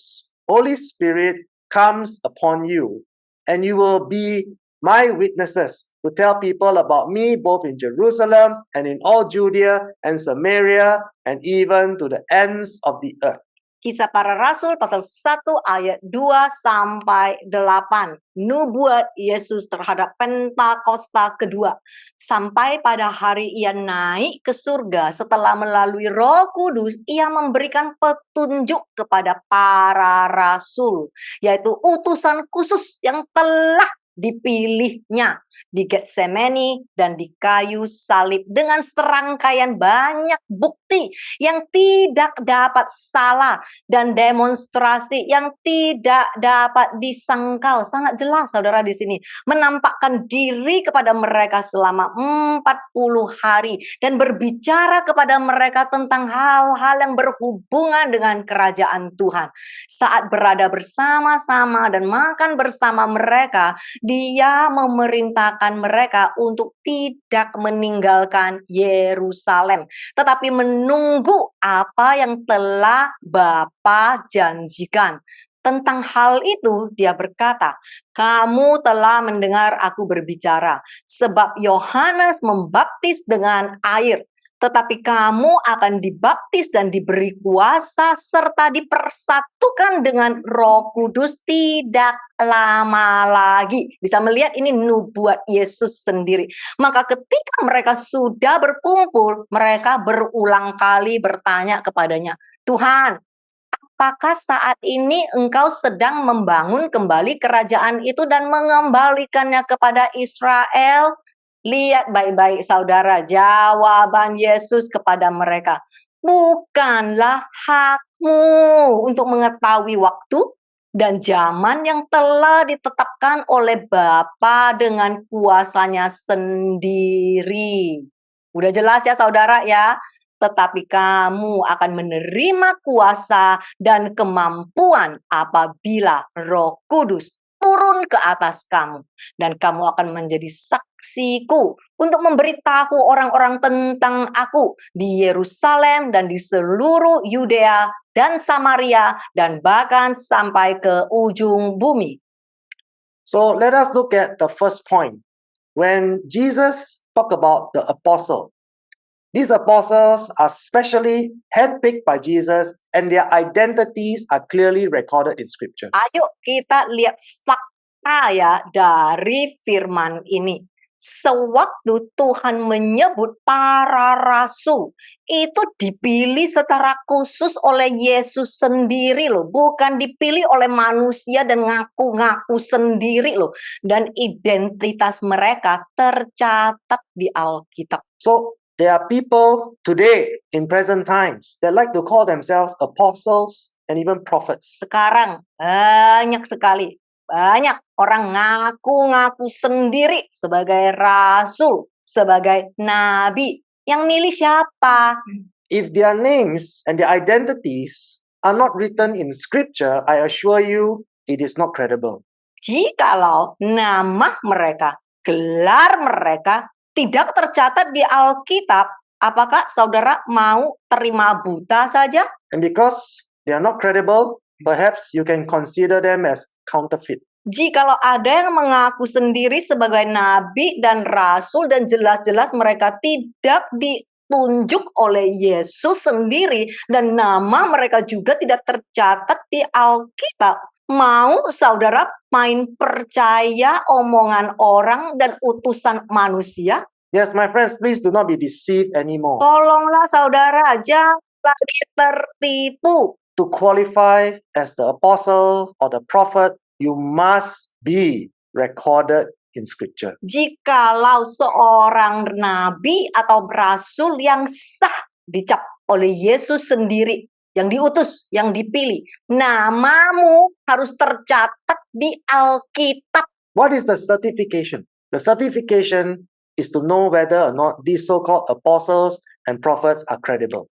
Holy Spirit comes upon you, and you will be my witnesses to tell people about me both in Jerusalem and in all Judea and Samaria and even to the ends of the earth. Kisah Para Rasul pasal 1 ayat 2 sampai 8. Nubuat Yesus terhadap Pentakosta kedua. Sampai pada hari Ia naik ke surga setelah melalui Roh Kudus, Ia memberikan petunjuk kepada para rasul, yaitu utusan khusus yang telah dipilihnya di Getsemani dan di kayu salib dengan serangkaian banyak bukti yang tidak dapat salah dan demonstrasi yang tidak dapat disangkal. Sangat jelas saudara di sini menampakkan diri kepada mereka selama 40 hari dan berbicara kepada mereka tentang hal-hal yang berhubungan dengan kerajaan Tuhan. Saat berada bersama-sama dan makan bersama mereka, Dia memerintahkan mereka untuk tidak meninggalkan Yerusalem, tetapi menunggu apa yang telah Bapa janjikan. Tentang hal itu dia berkata, kamu telah mendengar aku berbicara, sebab Yohanes membaptis dengan air, tetapi kamu akan dibaptis dan diberi kuasa serta dipersatukan dengan Roh Kudus tidak lama lagi. Bisa melihat ini nubuat Yesus sendiri. Maka ketika mereka sudah berkumpul, mereka berulang kali bertanya kepadanya, Tuhan, apakah saat ini Engkau sedang membangun kembali kerajaan itu dan mengembalikannya kepada Israel? Lihat baik-baik saudara, jawaban Yesus kepada mereka. Bukanlah hakmu untuk mengetahui waktu dan zaman yang telah ditetapkan oleh Bapa dengan kuasanya sendiri. Udah jelas ya saudara ya? Tetapi kamu akan menerima kuasa dan kemampuan apabila Roh Kudus turun ke atas kamu. Dan kamu akan menjadi saksiku untuk memberitahu orang-orang tentang aku di Yerusalem dan di seluruh Yudea dan Samaria dan bahkan sampai ke ujung bumi. So let us look at the first point. When Jesus talked about the apostle, these apostles are specially handpicked by Jesus and their identities are clearly recorded in scripture. Ayo kita lihat fakta ya dari firman ini. Sewaktu Tuhan menyebut para rasul, itu dipilih secara khusus oleh Yesus sendiri loh. Bukan dipilih oleh manusia dan ngaku-ngaku sendiri loh. Dan identitas mereka tercatat di Alkitab. So there are people today in present times that like to call themselves apostles and even prophets. Sekarang banyak sekali. Banyak orang ngaku-ngaku sendiri sebagai rasul, sebagai nabi. Yang milih siapa? If their names and their identities are not written in scripture, I assure you it is not credible. Jikalau nama mereka, gelar mereka tidak tercatat di Alkitab, apakah saudara mau terima buta saja? And because they are not credible, perhaps you can consider them as counterfeit. Jikalau ada yang mengaku sendiri sebagai nabi dan rasul dan jelas-jelas mereka tidak ditunjuk oleh Yesus sendiri dan nama mereka juga tidak tercatat di Alkitab, mau saudara main percaya omongan orang dan utusan manusia? Yes, my friends, please do not be deceived anymore. Tolonglah saudara, jangan lagi tertipu. To qualify as the apostle or the prophet, you must be recorded in scripture. Jikalau seorang nabi atau rasul yang sah dicap oleh Yesus sendiri, yang diutus, yang dipilih, namamu harus tercatat di Alkitab. What is the certification? The certification is to know whether or not these so-called apostles and prophets are credible.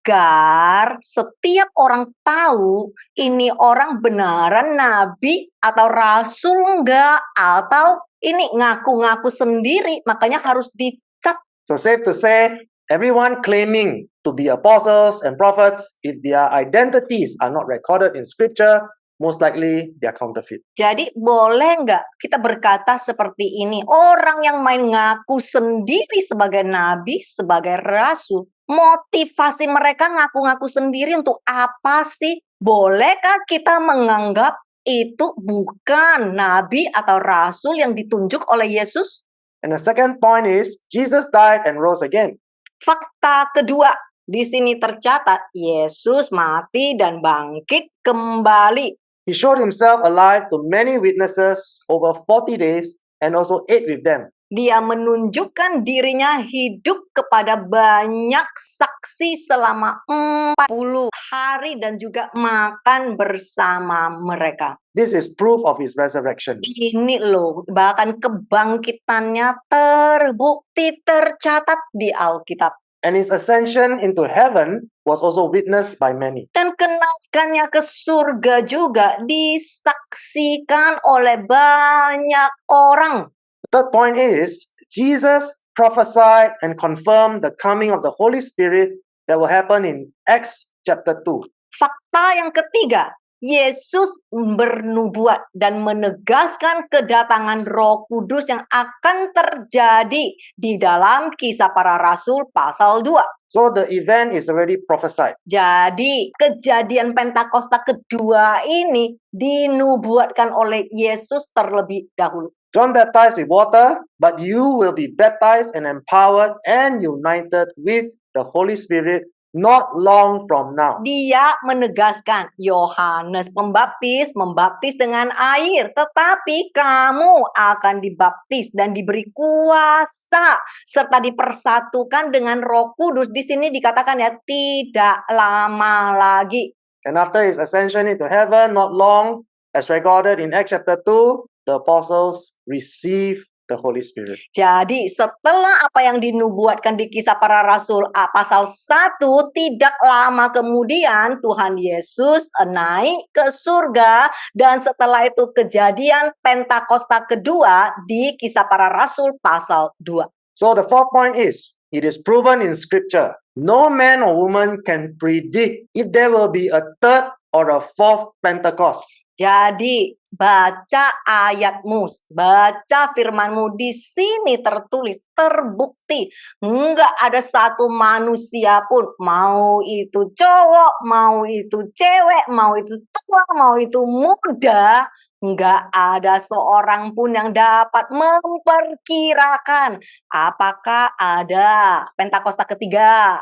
Agar setiap orang tahu ini orang benaran nabi atau rasul enggak, atau ini ngaku-ngaku sendiri, makanya harus dicap. So safe to say, everyone claiming to be apostles and prophets, if their identities are not recorded in scripture, most likely they are counterfeit. Jadi boleh nggak kita berkata seperti ini? Orang yang main ngaku sendiri sebagai nabi, sebagai rasul, motivasi mereka ngaku-ngaku sendiri untuk apa sih? Bolehkah kita menganggap itu bukan nabi atau rasul yang ditunjuk oleh Yesus? And the second point is, Jesus died and rose again. Fakta kedua, di sini tercatat Yesus mati dan bangkit kembali. He showed himself alive to many witnesses over 40 days and also ate with them. Dia menunjukkan dirinya hidup kepada banyak saksi selama 40 hari dan juga makan bersama mereka. This is proof of his resurrection. Ini loh, bahkan kebangkitannya terbukti tercatat di Alkitab. And his ascension into heaven was also witnessed by many. Dan kenaikannya ke surga juga disaksikan oleh banyak orang. The third point is, Jesus prophesied and confirmed the coming of the Holy Spirit that will happen in Acts chapter 2. Fakta yang ketiga, Yesus bernubuat dan menegaskan kedatangan Roh Kudus yang akan terjadi di dalam Kisah Para Rasul pasal 2. So the event is already prophesied. Jadi kejadian Pentakosta kedua ini dinubuatkan oleh Yesus terlebih dahulu. John baptized with water, but you will be baptized and empowered and united with the Holy Spirit not long from now. Dia menegaskan, Yohanes Pembaptis membaptis dengan air, tetapi kamu akan dibaptis dan diberi kuasa serta dipersatukan dengan Roh Kudus. Di sini dikatakan ya, tidak lama lagi. And after his ascension into heaven, not long, as recorded in Acts chapter 2, the apostles received the Holy Spirit. Jadi setelah apa yang dinubuatkan di Kisah Para Rasul pasal 1, tidak lama kemudian Tuhan Yesus naik ke surga, dan setelah itu kejadian Pentakosta kedua di Kisah Para Rasul pasal 2. So the fourth point is, it is proven in scripture. No man or woman can predict if there will be a third or a fourth Pentecost. Jadi baca ayatmu, baca firmanmu, di sini tertulis, terbukti, enggak ada satu manusia pun, mau itu cowok, mau itu cewek, mau itu tua, mau itu muda, enggak ada seorang pun yang dapat memperkirakan apakah ada Pentakosta ketiga.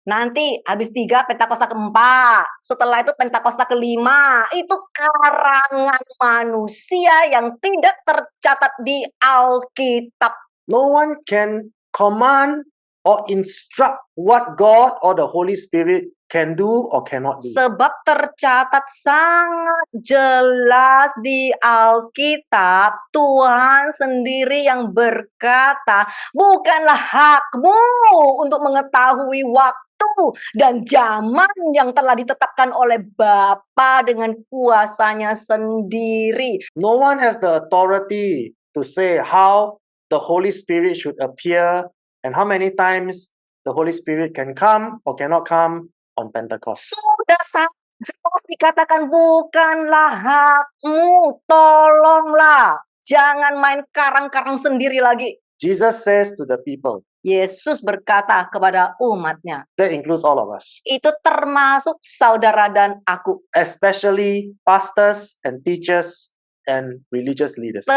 Nanti habis 3 Pentakosta keempat, setelah itu Pentakosta kelima, itu karangan manusia yang tidak tercatat di Alkitab. No one can command or instruct what God or the Holy Spirit can do or cannot do. Sebab tercatat sangat jelas di Alkitab, Tuhan sendiri yang berkata, bukanlah hakmu untuk mengetahui waktu dan zaman yang telah ditetapkan oleh Bapa dengan kuasanya sendiri. No one has the authority to say how the Holy Spirit should appear and how many times the Holy Spirit can come or cannot come on Pentecost. Sudah sangat jelas dikatakan, bukanlah hakmu, tolonglah, jangan main karang-karang sendiri lagi. Jesus says to the people, Yesus berkata kepada umatnya, that includes all of us, itu termasuk saudara dan aku, especially pastors and teachers and religious leaders.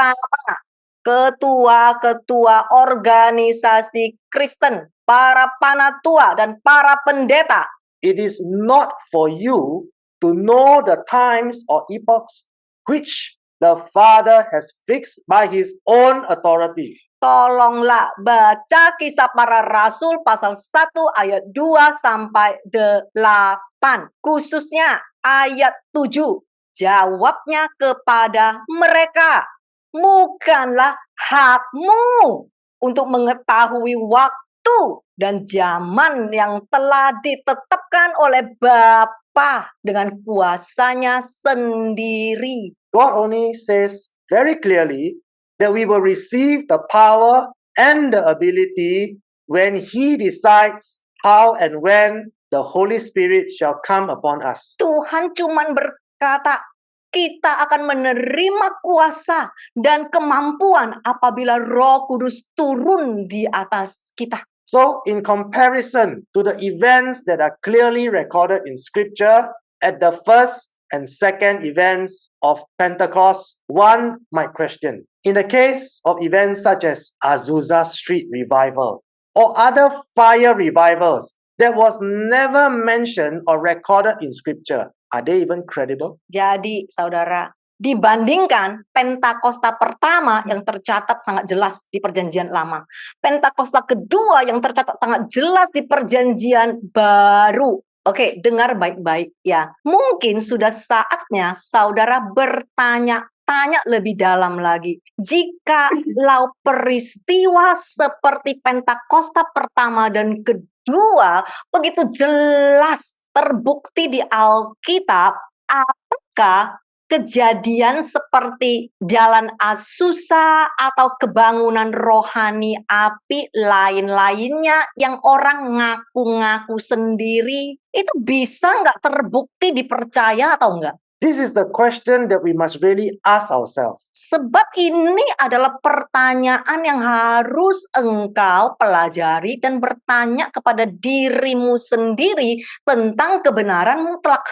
terutama ketua-ketua organisasi Kristen, para panatua dan para pendeta. It is not for you to know the times or epochs which the Father has fixed by His own authority. Tolonglah baca Kisah Para Rasul pasal 1 ayat 2 sampai 8. Khususnya ayat 7. Jawabnya kepada mereka, bukanlah hakmu untuk mengetahui waktu dan zaman yang telah ditetapkan oleh Bapa dengan kuasanya sendiri. God only says very clearly that we will receive the power and the ability when He decides how and when the Holy Spirit shall come upon us. Tuhan cuman berkata, kita akan menerima kuasa dan kemampuan apabila Roh Kudus turun di atas kita. So, in comparison to the events that are clearly recorded in Scripture, at the first and second events of Pentecost, one might question, in the case of events such as Azusa Street Revival or other fire revivals that was never mentioned or recorded in Scripture, are they even credible? Jadi, saudara, dibandingkan Pentakosta pertama yang tercatat sangat jelas di Perjanjian Lama, Pentakosta kedua yang tercatat sangat jelas di Perjanjian Baru. Oke, dengar baik-baik ya. Mungkin sudah saatnya saudara bertanya-tanya lebih dalam lagi. Jikalau peristiwa seperti Pentakosta pertama dan kedua begitu jelas terbukti di Alkitab, apakah kejadian seperti Jalan Azusa atau kebangunan rohani api lain-lainnya yang orang ngaku-ngaku sendiri, itu bisa nggak terbukti dipercaya atau enggak? This is the question that we must really ask ourselves. Sebab ini adalah pertanyaan yang harus engkau pelajari dan bertanya kepada dirimu sendiri tentang kebenaran mutlak.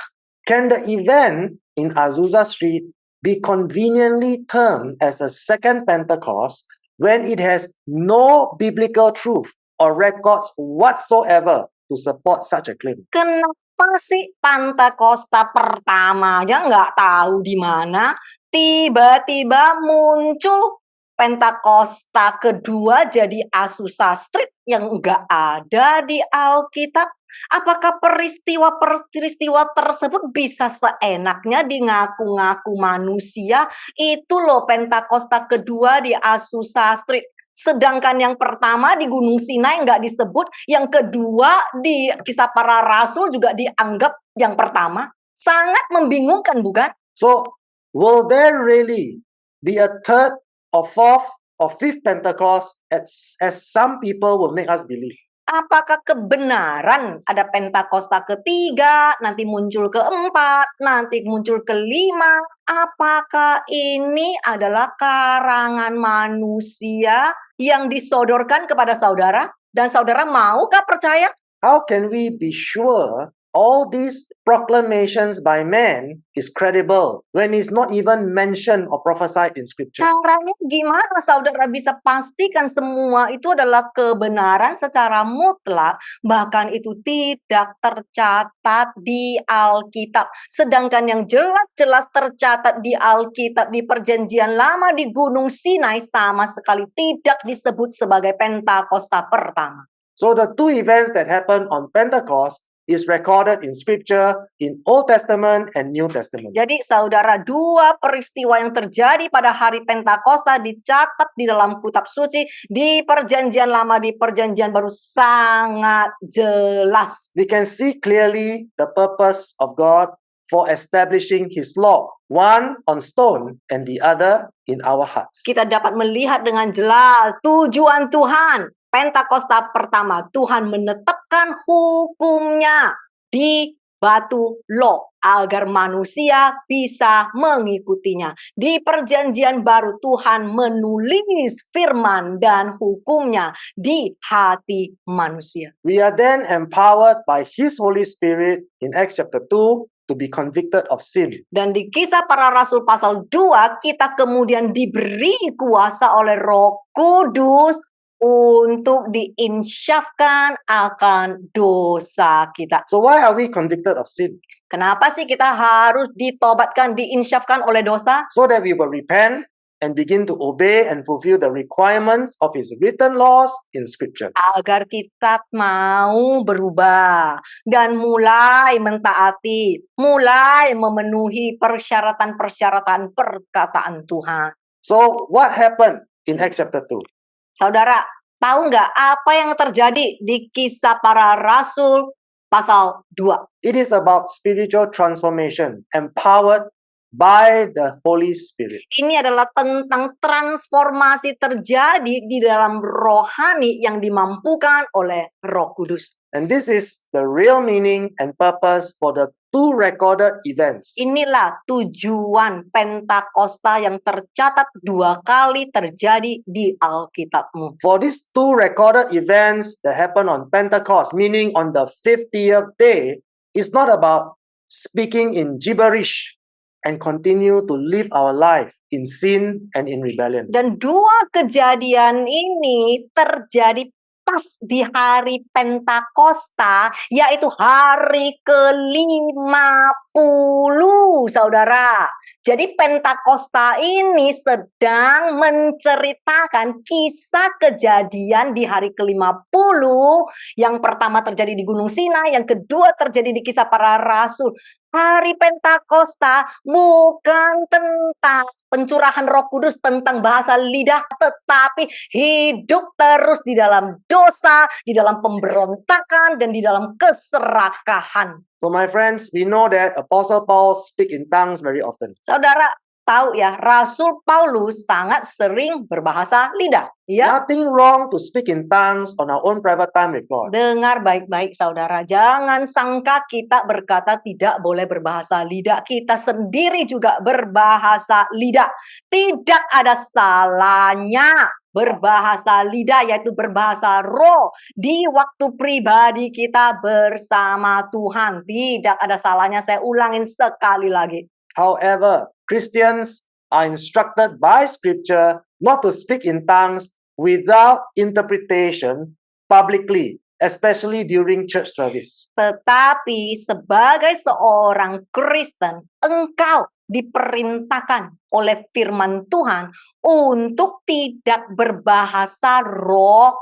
Can the event in Azusa Street be conveniently termed as a second Pentecost when it has no biblical truth or records whatsoever to support such a claim? Kenapa sih Pentakosta pertamanya nggak tahu di mana, tiba-tiba muncul Pentakosta kedua jadi Azusa Street yang nggak ada di Alkitab? Apakah peristiwa-peristiwa tersebut bisa seenaknya di ngaku-ngaku manusia? Itu loh Pentakosta kedua di Azusa Street. Sedangkan yang pertama di Gunung Sinai nggak disebut, yang kedua di Kisah Para Rasul juga dianggap yang pertama. Sangat membingungkan, bukan? So, will there really be a third or fourth or fifth Pentecost as some people will make us believe? Apakah kebenaran ada Pentakosta ketiga, nanti muncul keempat, nanti muncul kelima? Apakah ini adalah karangan manusia yang disodorkan kepada saudara? Dan saudara maukah percaya? How can we be sure all these proclamations by man is credible when it's not even mentioned or prophesied in scripture? Caranya gimana saudara bisa pastikan semua itu adalah kebenaran secara mutlak, bahkan itu tidak tercatat di Alkitab. Sedangkan yang jelas-jelas tercatat di Alkitab di Perjanjian Lama di Gunung Sinai sama sekali tidak disebut sebagai Pentakosta pertama. So the two events that happened on Pentecost is recorded in scripture in Old Testament and New Testament. Jadi saudara, dua peristiwa yang terjadi pada hari Pentakosta dicatat di dalam kitab suci, di Perjanjian Lama, di Perjanjian Baru sangat jelas. We can see clearly the purpose of God for establishing His law, one on stone and the other in our hearts. Kita dapat melihat dengan jelas tujuan Tuhan. Pentakosta pertama, Tuhan menetapkan hukumnya di batu lo agar manusia bisa mengikutinya. Di Perjanjian Baru Tuhan menulis firman dan hukumnya di hati manusia. We are then empowered by His Holy Spirit in Acts chapter 2 to be convicted of sin. Dan di Kisah Para Rasul pasal 2 kita kemudian diberi kuasa oleh Roh Kudus untuk diinsyafkan akan dosa kita. So why are we convicted of sin? Kenapa sih kita harus ditobatkan, diinsyafkan oleh dosa? So that we will repent and begin to obey and fulfill the requirements of His written laws in scripture. Agar kita mau berubah dan mulai mentaati, mulai memenuhi persyaratan-persyaratan perkataan Tuhan. So what happened in Acts chapter 2? Saudara, tahu nggak apa yang terjadi di Kisah Para Rasul pasal 2? It is about spiritual transformation empowered by the Holy Spirit. Ini adalah tentang transformasi terjadi di dalam rohani yang dimampukan oleh Roh Kudus. And this is the real meaning and purpose for the two recorded events. Inilah tujuan Pentakosta yang tercatat 2 kali terjadi di Alkitabmu. For these two recorded events that happen on Pentecost, meaning on the 50th day, it's not about speaking in gibberish and continue to live our life in sin and in rebellion. Dan 2 kejadian ini terjadi pas di hari Pentakosta, yaitu hari ke-50, saudara. Jadi Pentakosta ini sedang menceritakan kisah kejadian di hari ke-50. Yang pertama terjadi di Gunung Sinai, yang kedua terjadi di Kisah Para Rasul. Hari Pentakosta bukan tentang pencurahan Roh Kudus, tentang bahasa lidah, tetapi hidup terus di dalam dosa, di dalam pemberontakan, dan di dalam keserakahan. So my friends, we know that Apostle Paul speak in tongues very often. Saudara tahu ya, Rasul Paulus sangat sering berbahasa lidah. Ya, Nothing wrong to speak in tongues on our own private time with God. dengar baik-baik saudara. Jangan sangka kita berkata tidak boleh berbahasa lidah. Kita sendiri juga berbahasa lidah. Tidak ada salahnya berbahasa lidah, yaitu berbahasa roh di waktu pribadi kita bersama Tuhan. Tidak ada salahnya, saya ulangin sekali lagi. However, Christians are instructed by scripture not to speak in tongues without interpretation publicly, especially during church service. Tetapi sebagai seorang Kristen, engkau diperintahkan oleh firman Tuhan untuk tidak berbahasa roh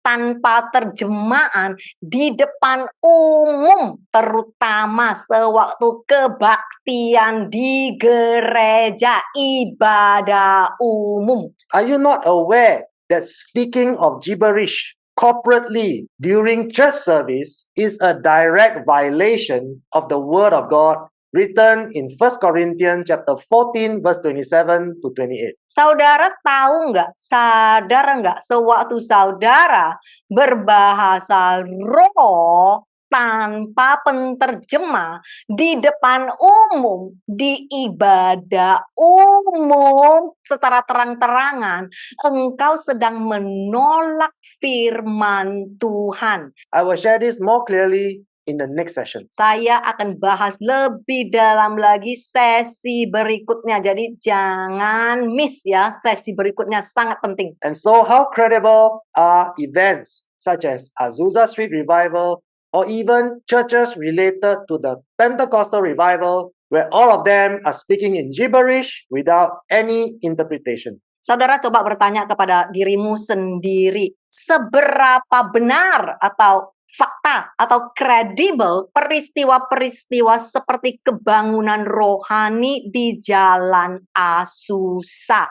tanpa terjemahan di depan umum, terutama sewaktu kebaktian di gereja, ibadah umum. Are you not aware that speaking of gibberish corporately during church service is a direct violation of the word of God written in 1 Corinthians chapter 14 verse 27 to 28. Saudara tahu nggak, sadar nggak, sewaktu saudara berbahasa roh tanpa penterjemah di depan umum, di ibadah umum secara terang-terangan, engkau sedang menolak firman Tuhan. I will share this more clearly in the next session. Saya akan bahas lebih dalam lagi sesi berikutnya. Jadi jangan miss ya, sesi berikutnya sangat penting. And so how credible are events such as Azusa Street Revival or even churches related to the Pentecostal revival where all of them are speaking in gibberish without any interpretation? Saudara coba bertanya kepada dirimu sendiri, seberapa benar atau fakta atau kredibel peristiwa-peristiwa seperti kebangunan rohani di Jalan Azusa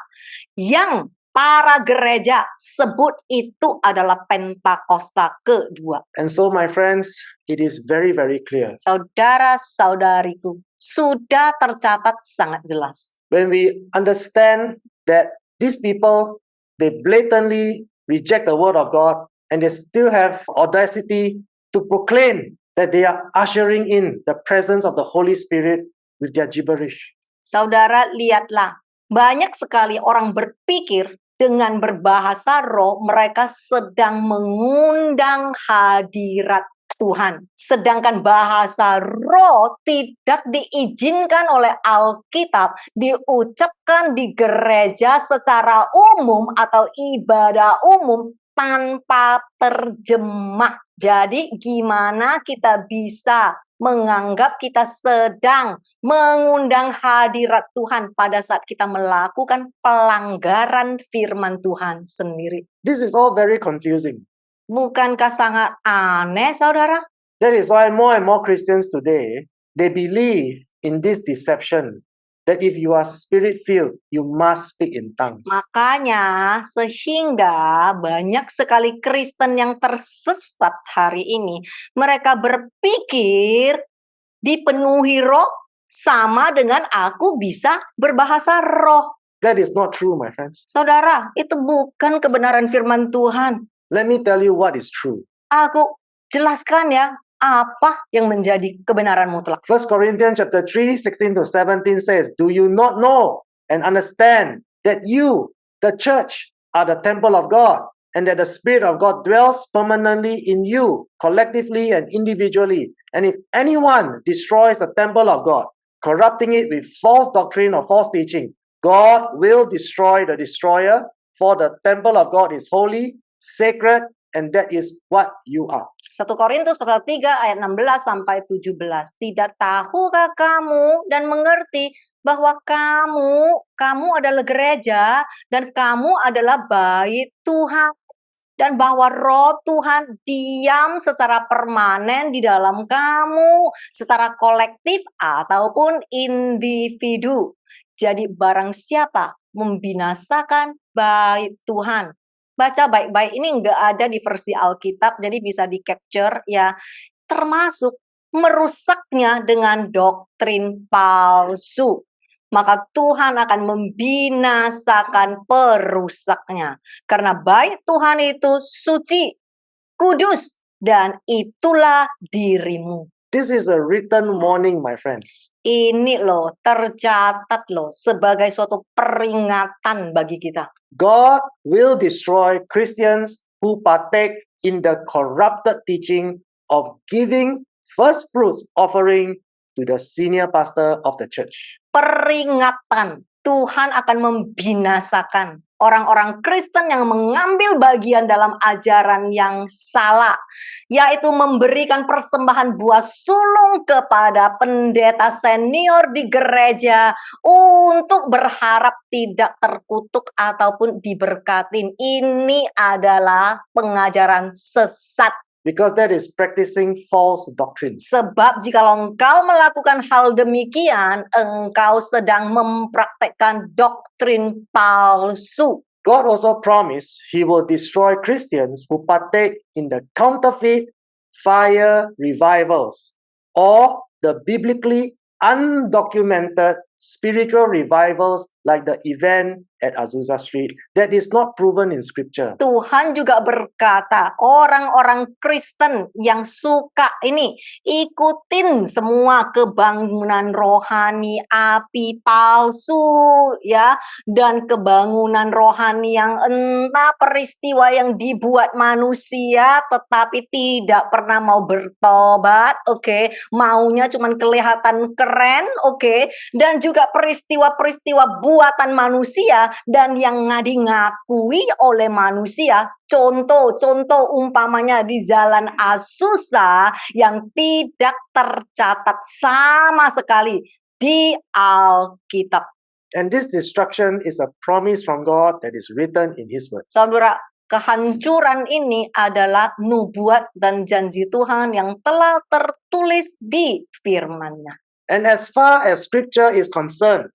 yang para gereja sebut itu adalah Pentakosta kedua. And so, my friends, it is very, very clear. Saudara-saudariku, sudah tercatat sangat jelas. When we understand that these people, they blatantly reject the word of God and they still have audacity to proclaim that they are ushering in the presence of the Holy Spirit with their gibberish. Saudara, lihatlah, banyak sekali orang berpikir dengan berbahasa roh, mereka sedang mengundang hadirat Tuhan. Sedangkan bahasa roh tidak diizinkan oleh Alkitab diucapkan di gereja secara umum atau ibadah umum tanpa terjemah. Jadi gimana kita bisa menganggap kita sedang mengundang hadirat Tuhan pada saat kita melakukan pelanggaran firman Tuhan sendiri? This is all very confusing. Bukankah sangat aneh, saudara? That is why more and more Christians today, they believe in this deception that if you are spirit-filled, you must speak in tongues. Makanya sehingga banyak sekali Kristen yang tersesat hari ini. Mereka berpikir dipenuhi roh sama dengan aku bisa berbahasa roh. That is not true, my friends. Saudara, itu bukan kebenaran firman Tuhan. Let me tell you what is true. Aku jelaskan ya, apa yang menjadi kebenaran mutlak. 1 Corinthians chapter 3, 16 to 17 says, "Do you not know and understand that you, the church, are the temple of God, and that the Spirit of God dwells permanently in you, collectively and individually? And if anyone destroys the temple of God, corrupting it with false doctrine or false teaching, God will destroy the destroyer, for the temple of God is holy, sacred, and that is what you are." 1 Korintus pasal 3 ayat 16 sampai 17. Tidak tahukah kamu dan mengerti bahwa kamu adalah gereja dan kamu adalah bait Tuhan, dan bahwa roh Tuhan diam secara permanen di dalam kamu secara kolektif ataupun individu. Jadi barang siapa membinasakan bait Tuhan. Baca baik-baik, ini nggak ada di versi Alkitab, jadi bisa di-capture ya. Termasuk merusaknya dengan doktrin palsu. Maka Tuhan akan membinasakan perusaknya. Karena bait Tuhan itu suci, kudus, dan itulah dirimu. This is a written warning, my friends. Ini loh, tercatat loh, sebagai suatu peringatan bagi kita. God will destroy Christians who partake in the corrupted teaching of giving first fruits offering to the senior pastor of the church. Peringatan, Tuhan akan membinasakan orang-orang Kristen yang mengambil bagian dalam ajaran yang salah, yaitu memberikan persembahan buah sulung kepada pendeta senior di gereja untuk berharap tidak terkutuk ataupun diberkatin. Ini adalah pengajaran sesat. Because that is practicing false doctrines. Sebab jikalau engkau melakukan hal demikian, engkau sedang mempraktekkan doktrin palsu. God also promised He will destroy Christians who partake in the counterfeit fire revivals or the biblically undocumented spiritual revivals like the event at Azusa Street that is not proven in scripture. Tuhan juga berkata, orang-orang Kristen yang suka ikutin semua kebangunan rohani api palsu ya, dan kebangunan rohani yang entah peristiwa yang dibuat manusia tetapi tidak pernah mau bertobat, maunya cuman kelihatan keren, dan juga peristiwa-peristiwa buatan manusia dan yang ngakui oleh manusia. Contoh umpamanya di Jalan Azusa yang tidak tercatat sama sekali di Alkitab. And this destruction is a promise from God that is written in His word. Saudara, kehancuran ini adalah nubuat dan janji Tuhan yang telah tertulis di firman-Nya. And as far as scripture is concerned,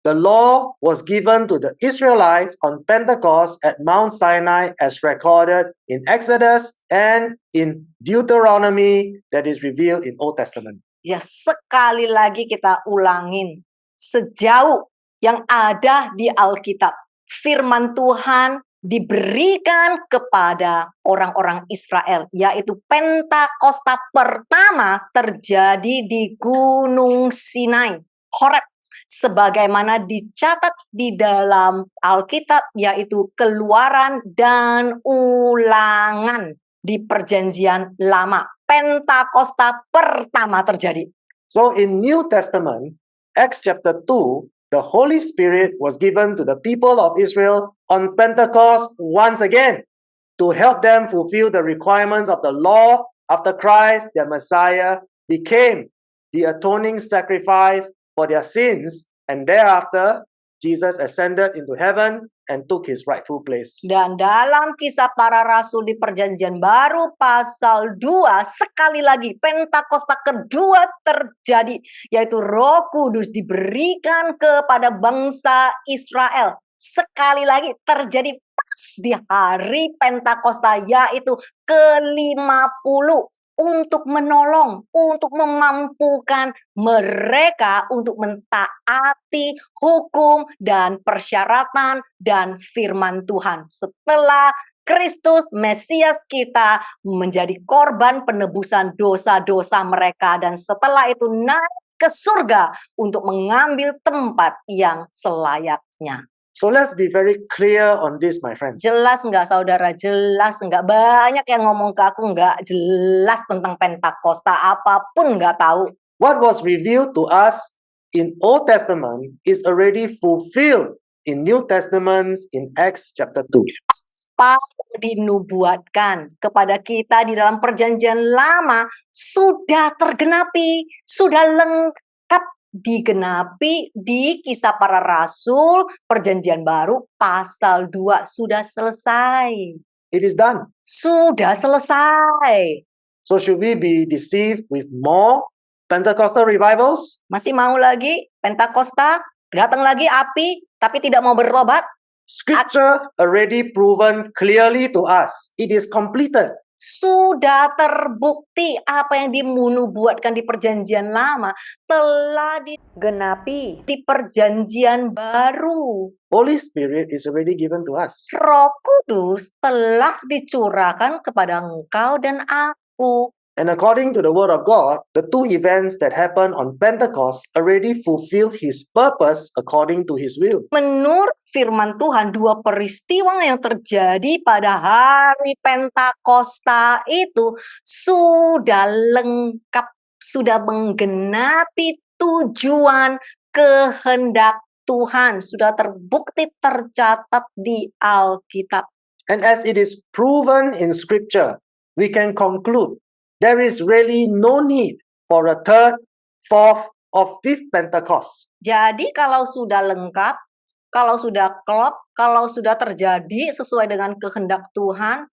the law was given to the Israelites on Pentecost at Mount Sinai as recorded in Exodus and in Deuteronomy that is revealed in Old Testament. Ya, sekali lagi kita ulangin. Sejauh yang ada di Alkitab, firman Tuhan diberikan kepada orang-orang Israel, yaitu Pentakosta pertama terjadi di Gunung Sinai, Horeb, sebagaimana dicatat di dalam Alkitab, yaitu Keluaran dan Ulangan di Perjanjian Lama. Pentakosta pertama terjadi. So in New Testament, Acts chapter 2, the Holy Spirit was given to the people of Israel on Pentecost once again to help them fulfill the requirements of the law after Christ, their Messiah, became the atoning sacrifice for their sins, and thereafter Jesus ascended into heaven and took His rightful place. Dan dalam Kisah Para Rasul di Perjanjian Baru pasal 2, sekali lagi Pentakosta kedua terjadi, yaitu Roh Kudus diberikan kepada bangsa Israel. Sekali lagi terjadi pas di hari Pentakosta, yaitu ke-50, untuk menolong, untuk memampukan mereka untuk mentaati hukum dan persyaratan dan firman Tuhan. Setelah Kristus, Mesias kita, menjadi korban penebusan dosa-dosa mereka, dan setelah itu naik ke surga untuk mengambil tempat yang selayaknya. So let's be very clear on this, my friends. Jelas nggak saudara? Jelas nggak? Banyak yang ngomong ke aku nggak jelas tentang Pentakosta, apapun nggak tahu. What was revealed to us in Old Testament is already fulfilled in New Testament in Acts chapter 2. Apa yang dinubuatkan kepada kita di dalam Perjanjian Lama sudah tergenapi, sudah lengkap digenapi di Kisah Para Rasul Perjanjian Baru pasal 2. Sudah selesai. It is done. Sudah selesai. So should we be deceived with more Pentecostal revivals? Masih mau lagi Pentakosta? Datang lagi api tapi tidak mau bertobat? Scripture already proven clearly to us. It is completed. Sudah terbukti apa yang dinubuatkan di Perjanjian Lama telah digenapi di Perjanjian Baru. Holy Spirit is already given to us. Roh Kudus telah dicurahkan kepada engkau dan aku. And according to the word of God, the two events that happened on Pentecost already fulfilled His purpose according to His will. Menurut firman Tuhan, dua peristiwa yang terjadi pada hari Pentakosta itu sudah lengkap, sudah menggenapi tujuan kehendak Tuhan, sudah terbukti tercatat di Alkitab. And as it is proven in Scripture, we can conclude there is really no need for a third, fourth, of fifth Pentecost. Jadi kalau sudah lengkap, kalau sudah klop, kalau sudah terjadi sesuai dengan kehendak Tuhan,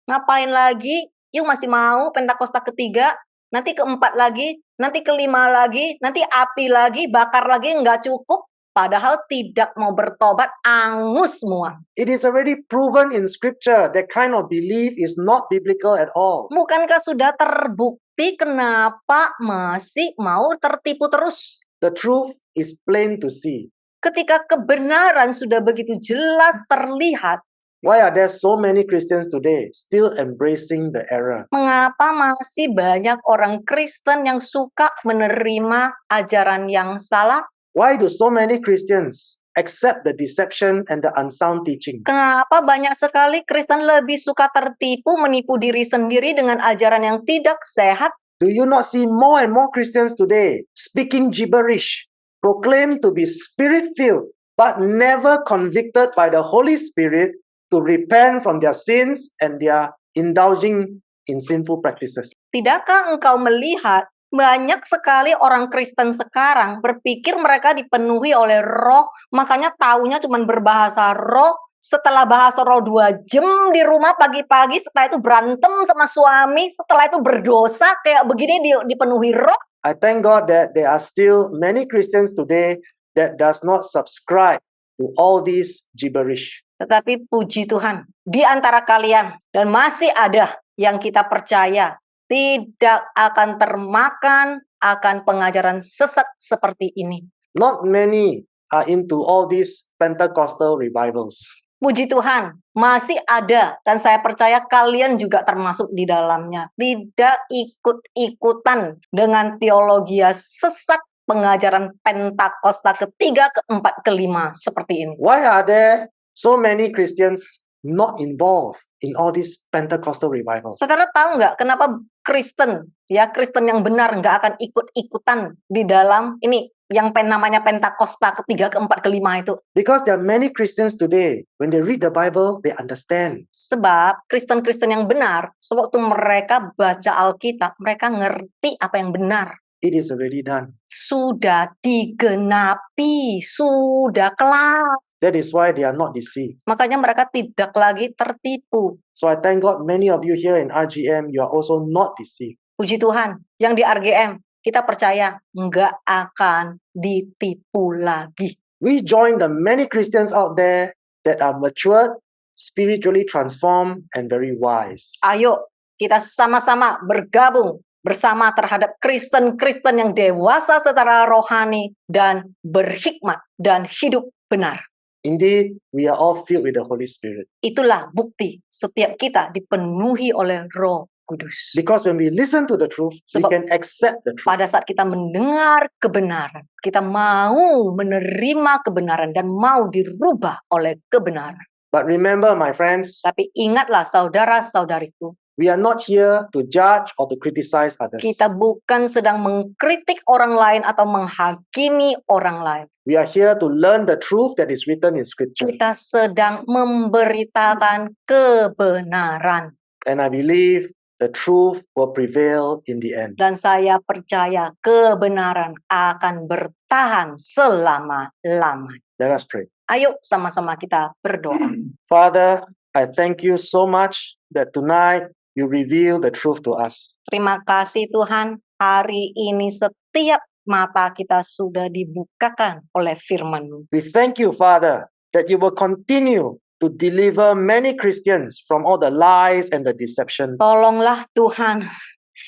ngapain lagi? Yuk masih mau Pentakosta ketiga, nanti keempat lagi, nanti kelima lagi, nanti api lagi, bakar lagi, nggak cukup. Padahal tidak mau bertobat, angus semua. It is already proven in scripture that kind of belief is not biblical at all. Bukankah sudah terbukti kenapa masih mau tertipu terus? The truth is plain to see. Ketika kebenaran sudah begitu jelas terlihat, Why are there so many Christians today still embracing the error? mengapa masih banyak orang Kristen yang suka menerima ajaran yang salah? Why do so many Christians accept the deception and the unsound teaching? Kenapa banyak sekali Kristen lebih suka tertipu, menipu diri sendiri dengan ajaran yang tidak sehat? Do you not see more and more Christians today speaking gibberish, proclaim to be spirit-filled, but never convicted by the Holy Spirit to repent from their sins and their indulging in sinful practices? Tidakkah engkau melihat banyak sekali orang Kristen sekarang berpikir mereka dipenuhi oleh roh, makanya taunya cuma berbahasa roh, setelah bahasa roh 2 jam di rumah pagi-pagi, setelah itu berantem sama suami, setelah itu berdosa, kayak begini dipenuhi roh. I thank God that there are still many Christians today that does not subscribe to all these gibberish. Tetapi puji Tuhan, di antara kalian, dan masih ada yang kita percaya, tidak akan termakan akan pengajaran sesat seperti ini. Not many are into all these Pentecostal revivals. Puji Tuhan, masih ada dan saya percaya kalian juga termasuk di dalamnya. Tidak ikut-ikutan dengan teologi sesat pengajaran Pentakosta ketiga, keempat, kelima seperti ini. Why are there so many Christians not involved in all these Pentecostal revivals? Saudara tahu nggak kenapa Kristen yang benar nggak akan ikut-ikutan di dalam ini yang namanya Pentakosta ketiga, keempat, kelima itu? Because there are many Christians today, when they read the Bible, they understand. Sebab Kristen-Kristen yang benar, sewaktu mereka baca Alkitab, mereka ngerti apa yang benar. It is already done. Sudah digenapi, sudah kelar. That is why they are not deceived. Makanya mereka tidak lagi tertipu. So I thank God many of you here in RGM, you are also not deceived. Puji Tuhan, yang di RGM, kita percaya nggak akan ditipu lagi. We join the many Christians out there that are matured, spiritually transformed, and very wise. Ayo, kita sama-sama bergabung bersama terhadap Kristen-Kristen yang dewasa secara rohani dan berhikmat dan hidup benar. Indeed, we are all filled with the Holy Spirit. Itulah bukti setiap kita dipenuhi oleh Roh Kudus. Because when we listen to the truth, we Sebab can accept the truth. pada saat kita mendengar kebenaran, kita mau menerima kebenaran dan mau dirubah oleh kebenaran. But remember, my friends, Tapi ingatlah saudara-saudariku, we are not here to judge or to criticize others. kita bukan sedang mengkritik orang lain atau menghakimi orang lain. We are here to learn the truth that is written in Scripture. Kita sedang memberitakan kebenaran. And I believe the truth will prevail in the end. Dan saya percaya kebenaran akan bertahan selama-lamanya. Let us pray. Ayo sama-sama kita berdoa. Father, I thank you so much that tonight you reveal the truth to us. Terima kasih Tuhan, hari ini setiap mata kita sudah dibukakan oleh firman-Mu. We thank you, Father, that you will continue to deliver many Christians from all the lies and the deception. Tolonglah Tuhan,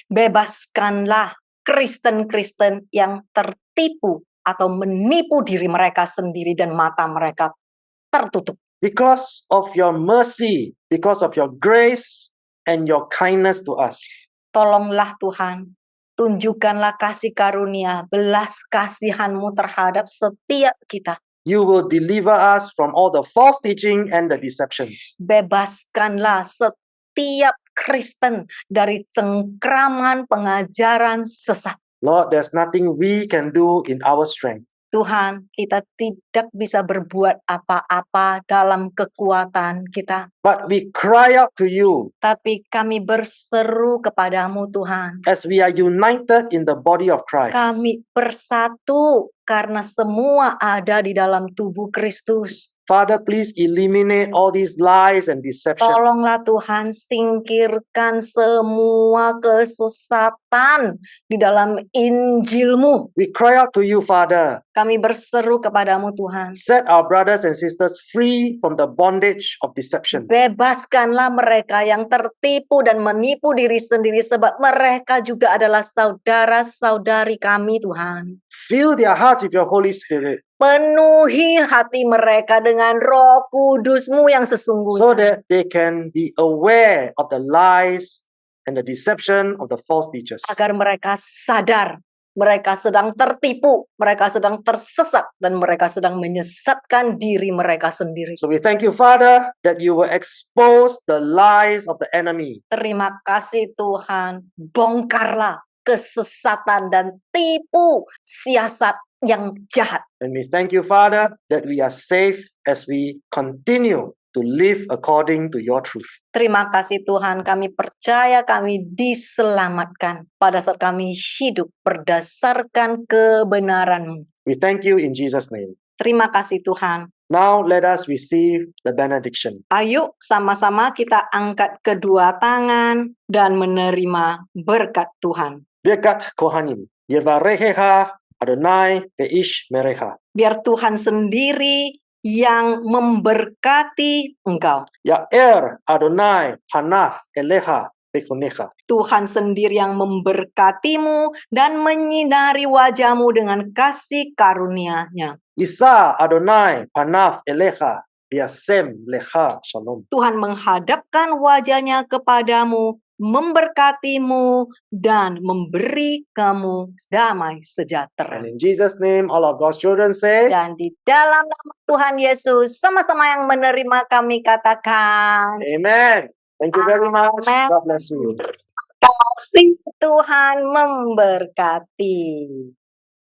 bebaskanlah Kristen-Kristen yang tertipu atau menipu diri mereka sendiri dan mata mereka tertutup. Because of your mercy, because of your grace and your kindness to us. Tolonglah Tuhan, tunjukkanlah kasih karunia, belas kasihan-Mu terhadap setiap kita. You will deliver us from all the false teaching and the deceptions. Bebaskanlah setiap Kristen dari cengkraman pengajaran sesat. Lord, there's nothing we can do in our strength. Tuhan, kita tidak bisa berbuat apa-apa dalam kekuatan kita, but we cry out to you tapi kami berseru kepadamu Tuhan. as we are united in the body of Christ. Kami bersatu karena semua ada di dalam tubuh Kristus. Father, please eliminate all these lies and deception. Tolonglah Tuhan, singkirkan semua kesesatan di dalam Injil-Mu. We cry out to you, Father. Kami berseru kepadamu Tuhan. Set our brothers and sisters free from the bondage of deception. Bebaskanlah mereka yang tertipu dan menipu diri sendiri, sebab mereka juga adalah saudara-saudari kami Tuhan. Fill their hearts with your Holy Spirit Penuhi hati mereka dengan Roh Kudus-Mu yang so sesungguhnya, that they can be aware of the lies and the deception of the false teachers. agar mereka sadar mereka sedang tertipu, mereka sedang tersesat, dan mereka sedang menyesatkan diri mereka sendiri. So we thank you, Father, that you will expose the lies of the enemy. Terima kasih Tuhan, bongkarlah kesesatan dan tipu siasat yang jahat. And we thank you, Father, that we are safe as we continue to live according to your truth. Terima kasih Tuhan, kami percaya kami diselamatkan pada saat kami hidup berdasarkan kebenaran-Mu. We thank you in Jesus' name. Terima kasih Tuhan. Now let us receive the benediction. Ayo sama-sama kita angkat kedua tangan dan menerima berkat Tuhan. Birkat Kohanim. Yevarechecha Adonai Beish Merecha. Biar Tuhan sendiri yang memberkati engkau. Ya'er Adonai Panav Elecha Bekonecha. Tuhan sendiri yang memberkatimu dan menyinari wajahmu dengan kasih karunia-Nya. Isa Adonai Panav Elecha Biasem Lecha Shalom. Tuhan menghadapkan wajahnya kepadamu, memberkatimu, dan memberi kamu damai sejahtera. And in Jesus' name, all of God's children say, Dan di dalam nama Tuhan Yesus, sama-sama yang menerima kami katakan, Amen. Thank you very much. Amen. God bless you. kasih Tuhan memberkati.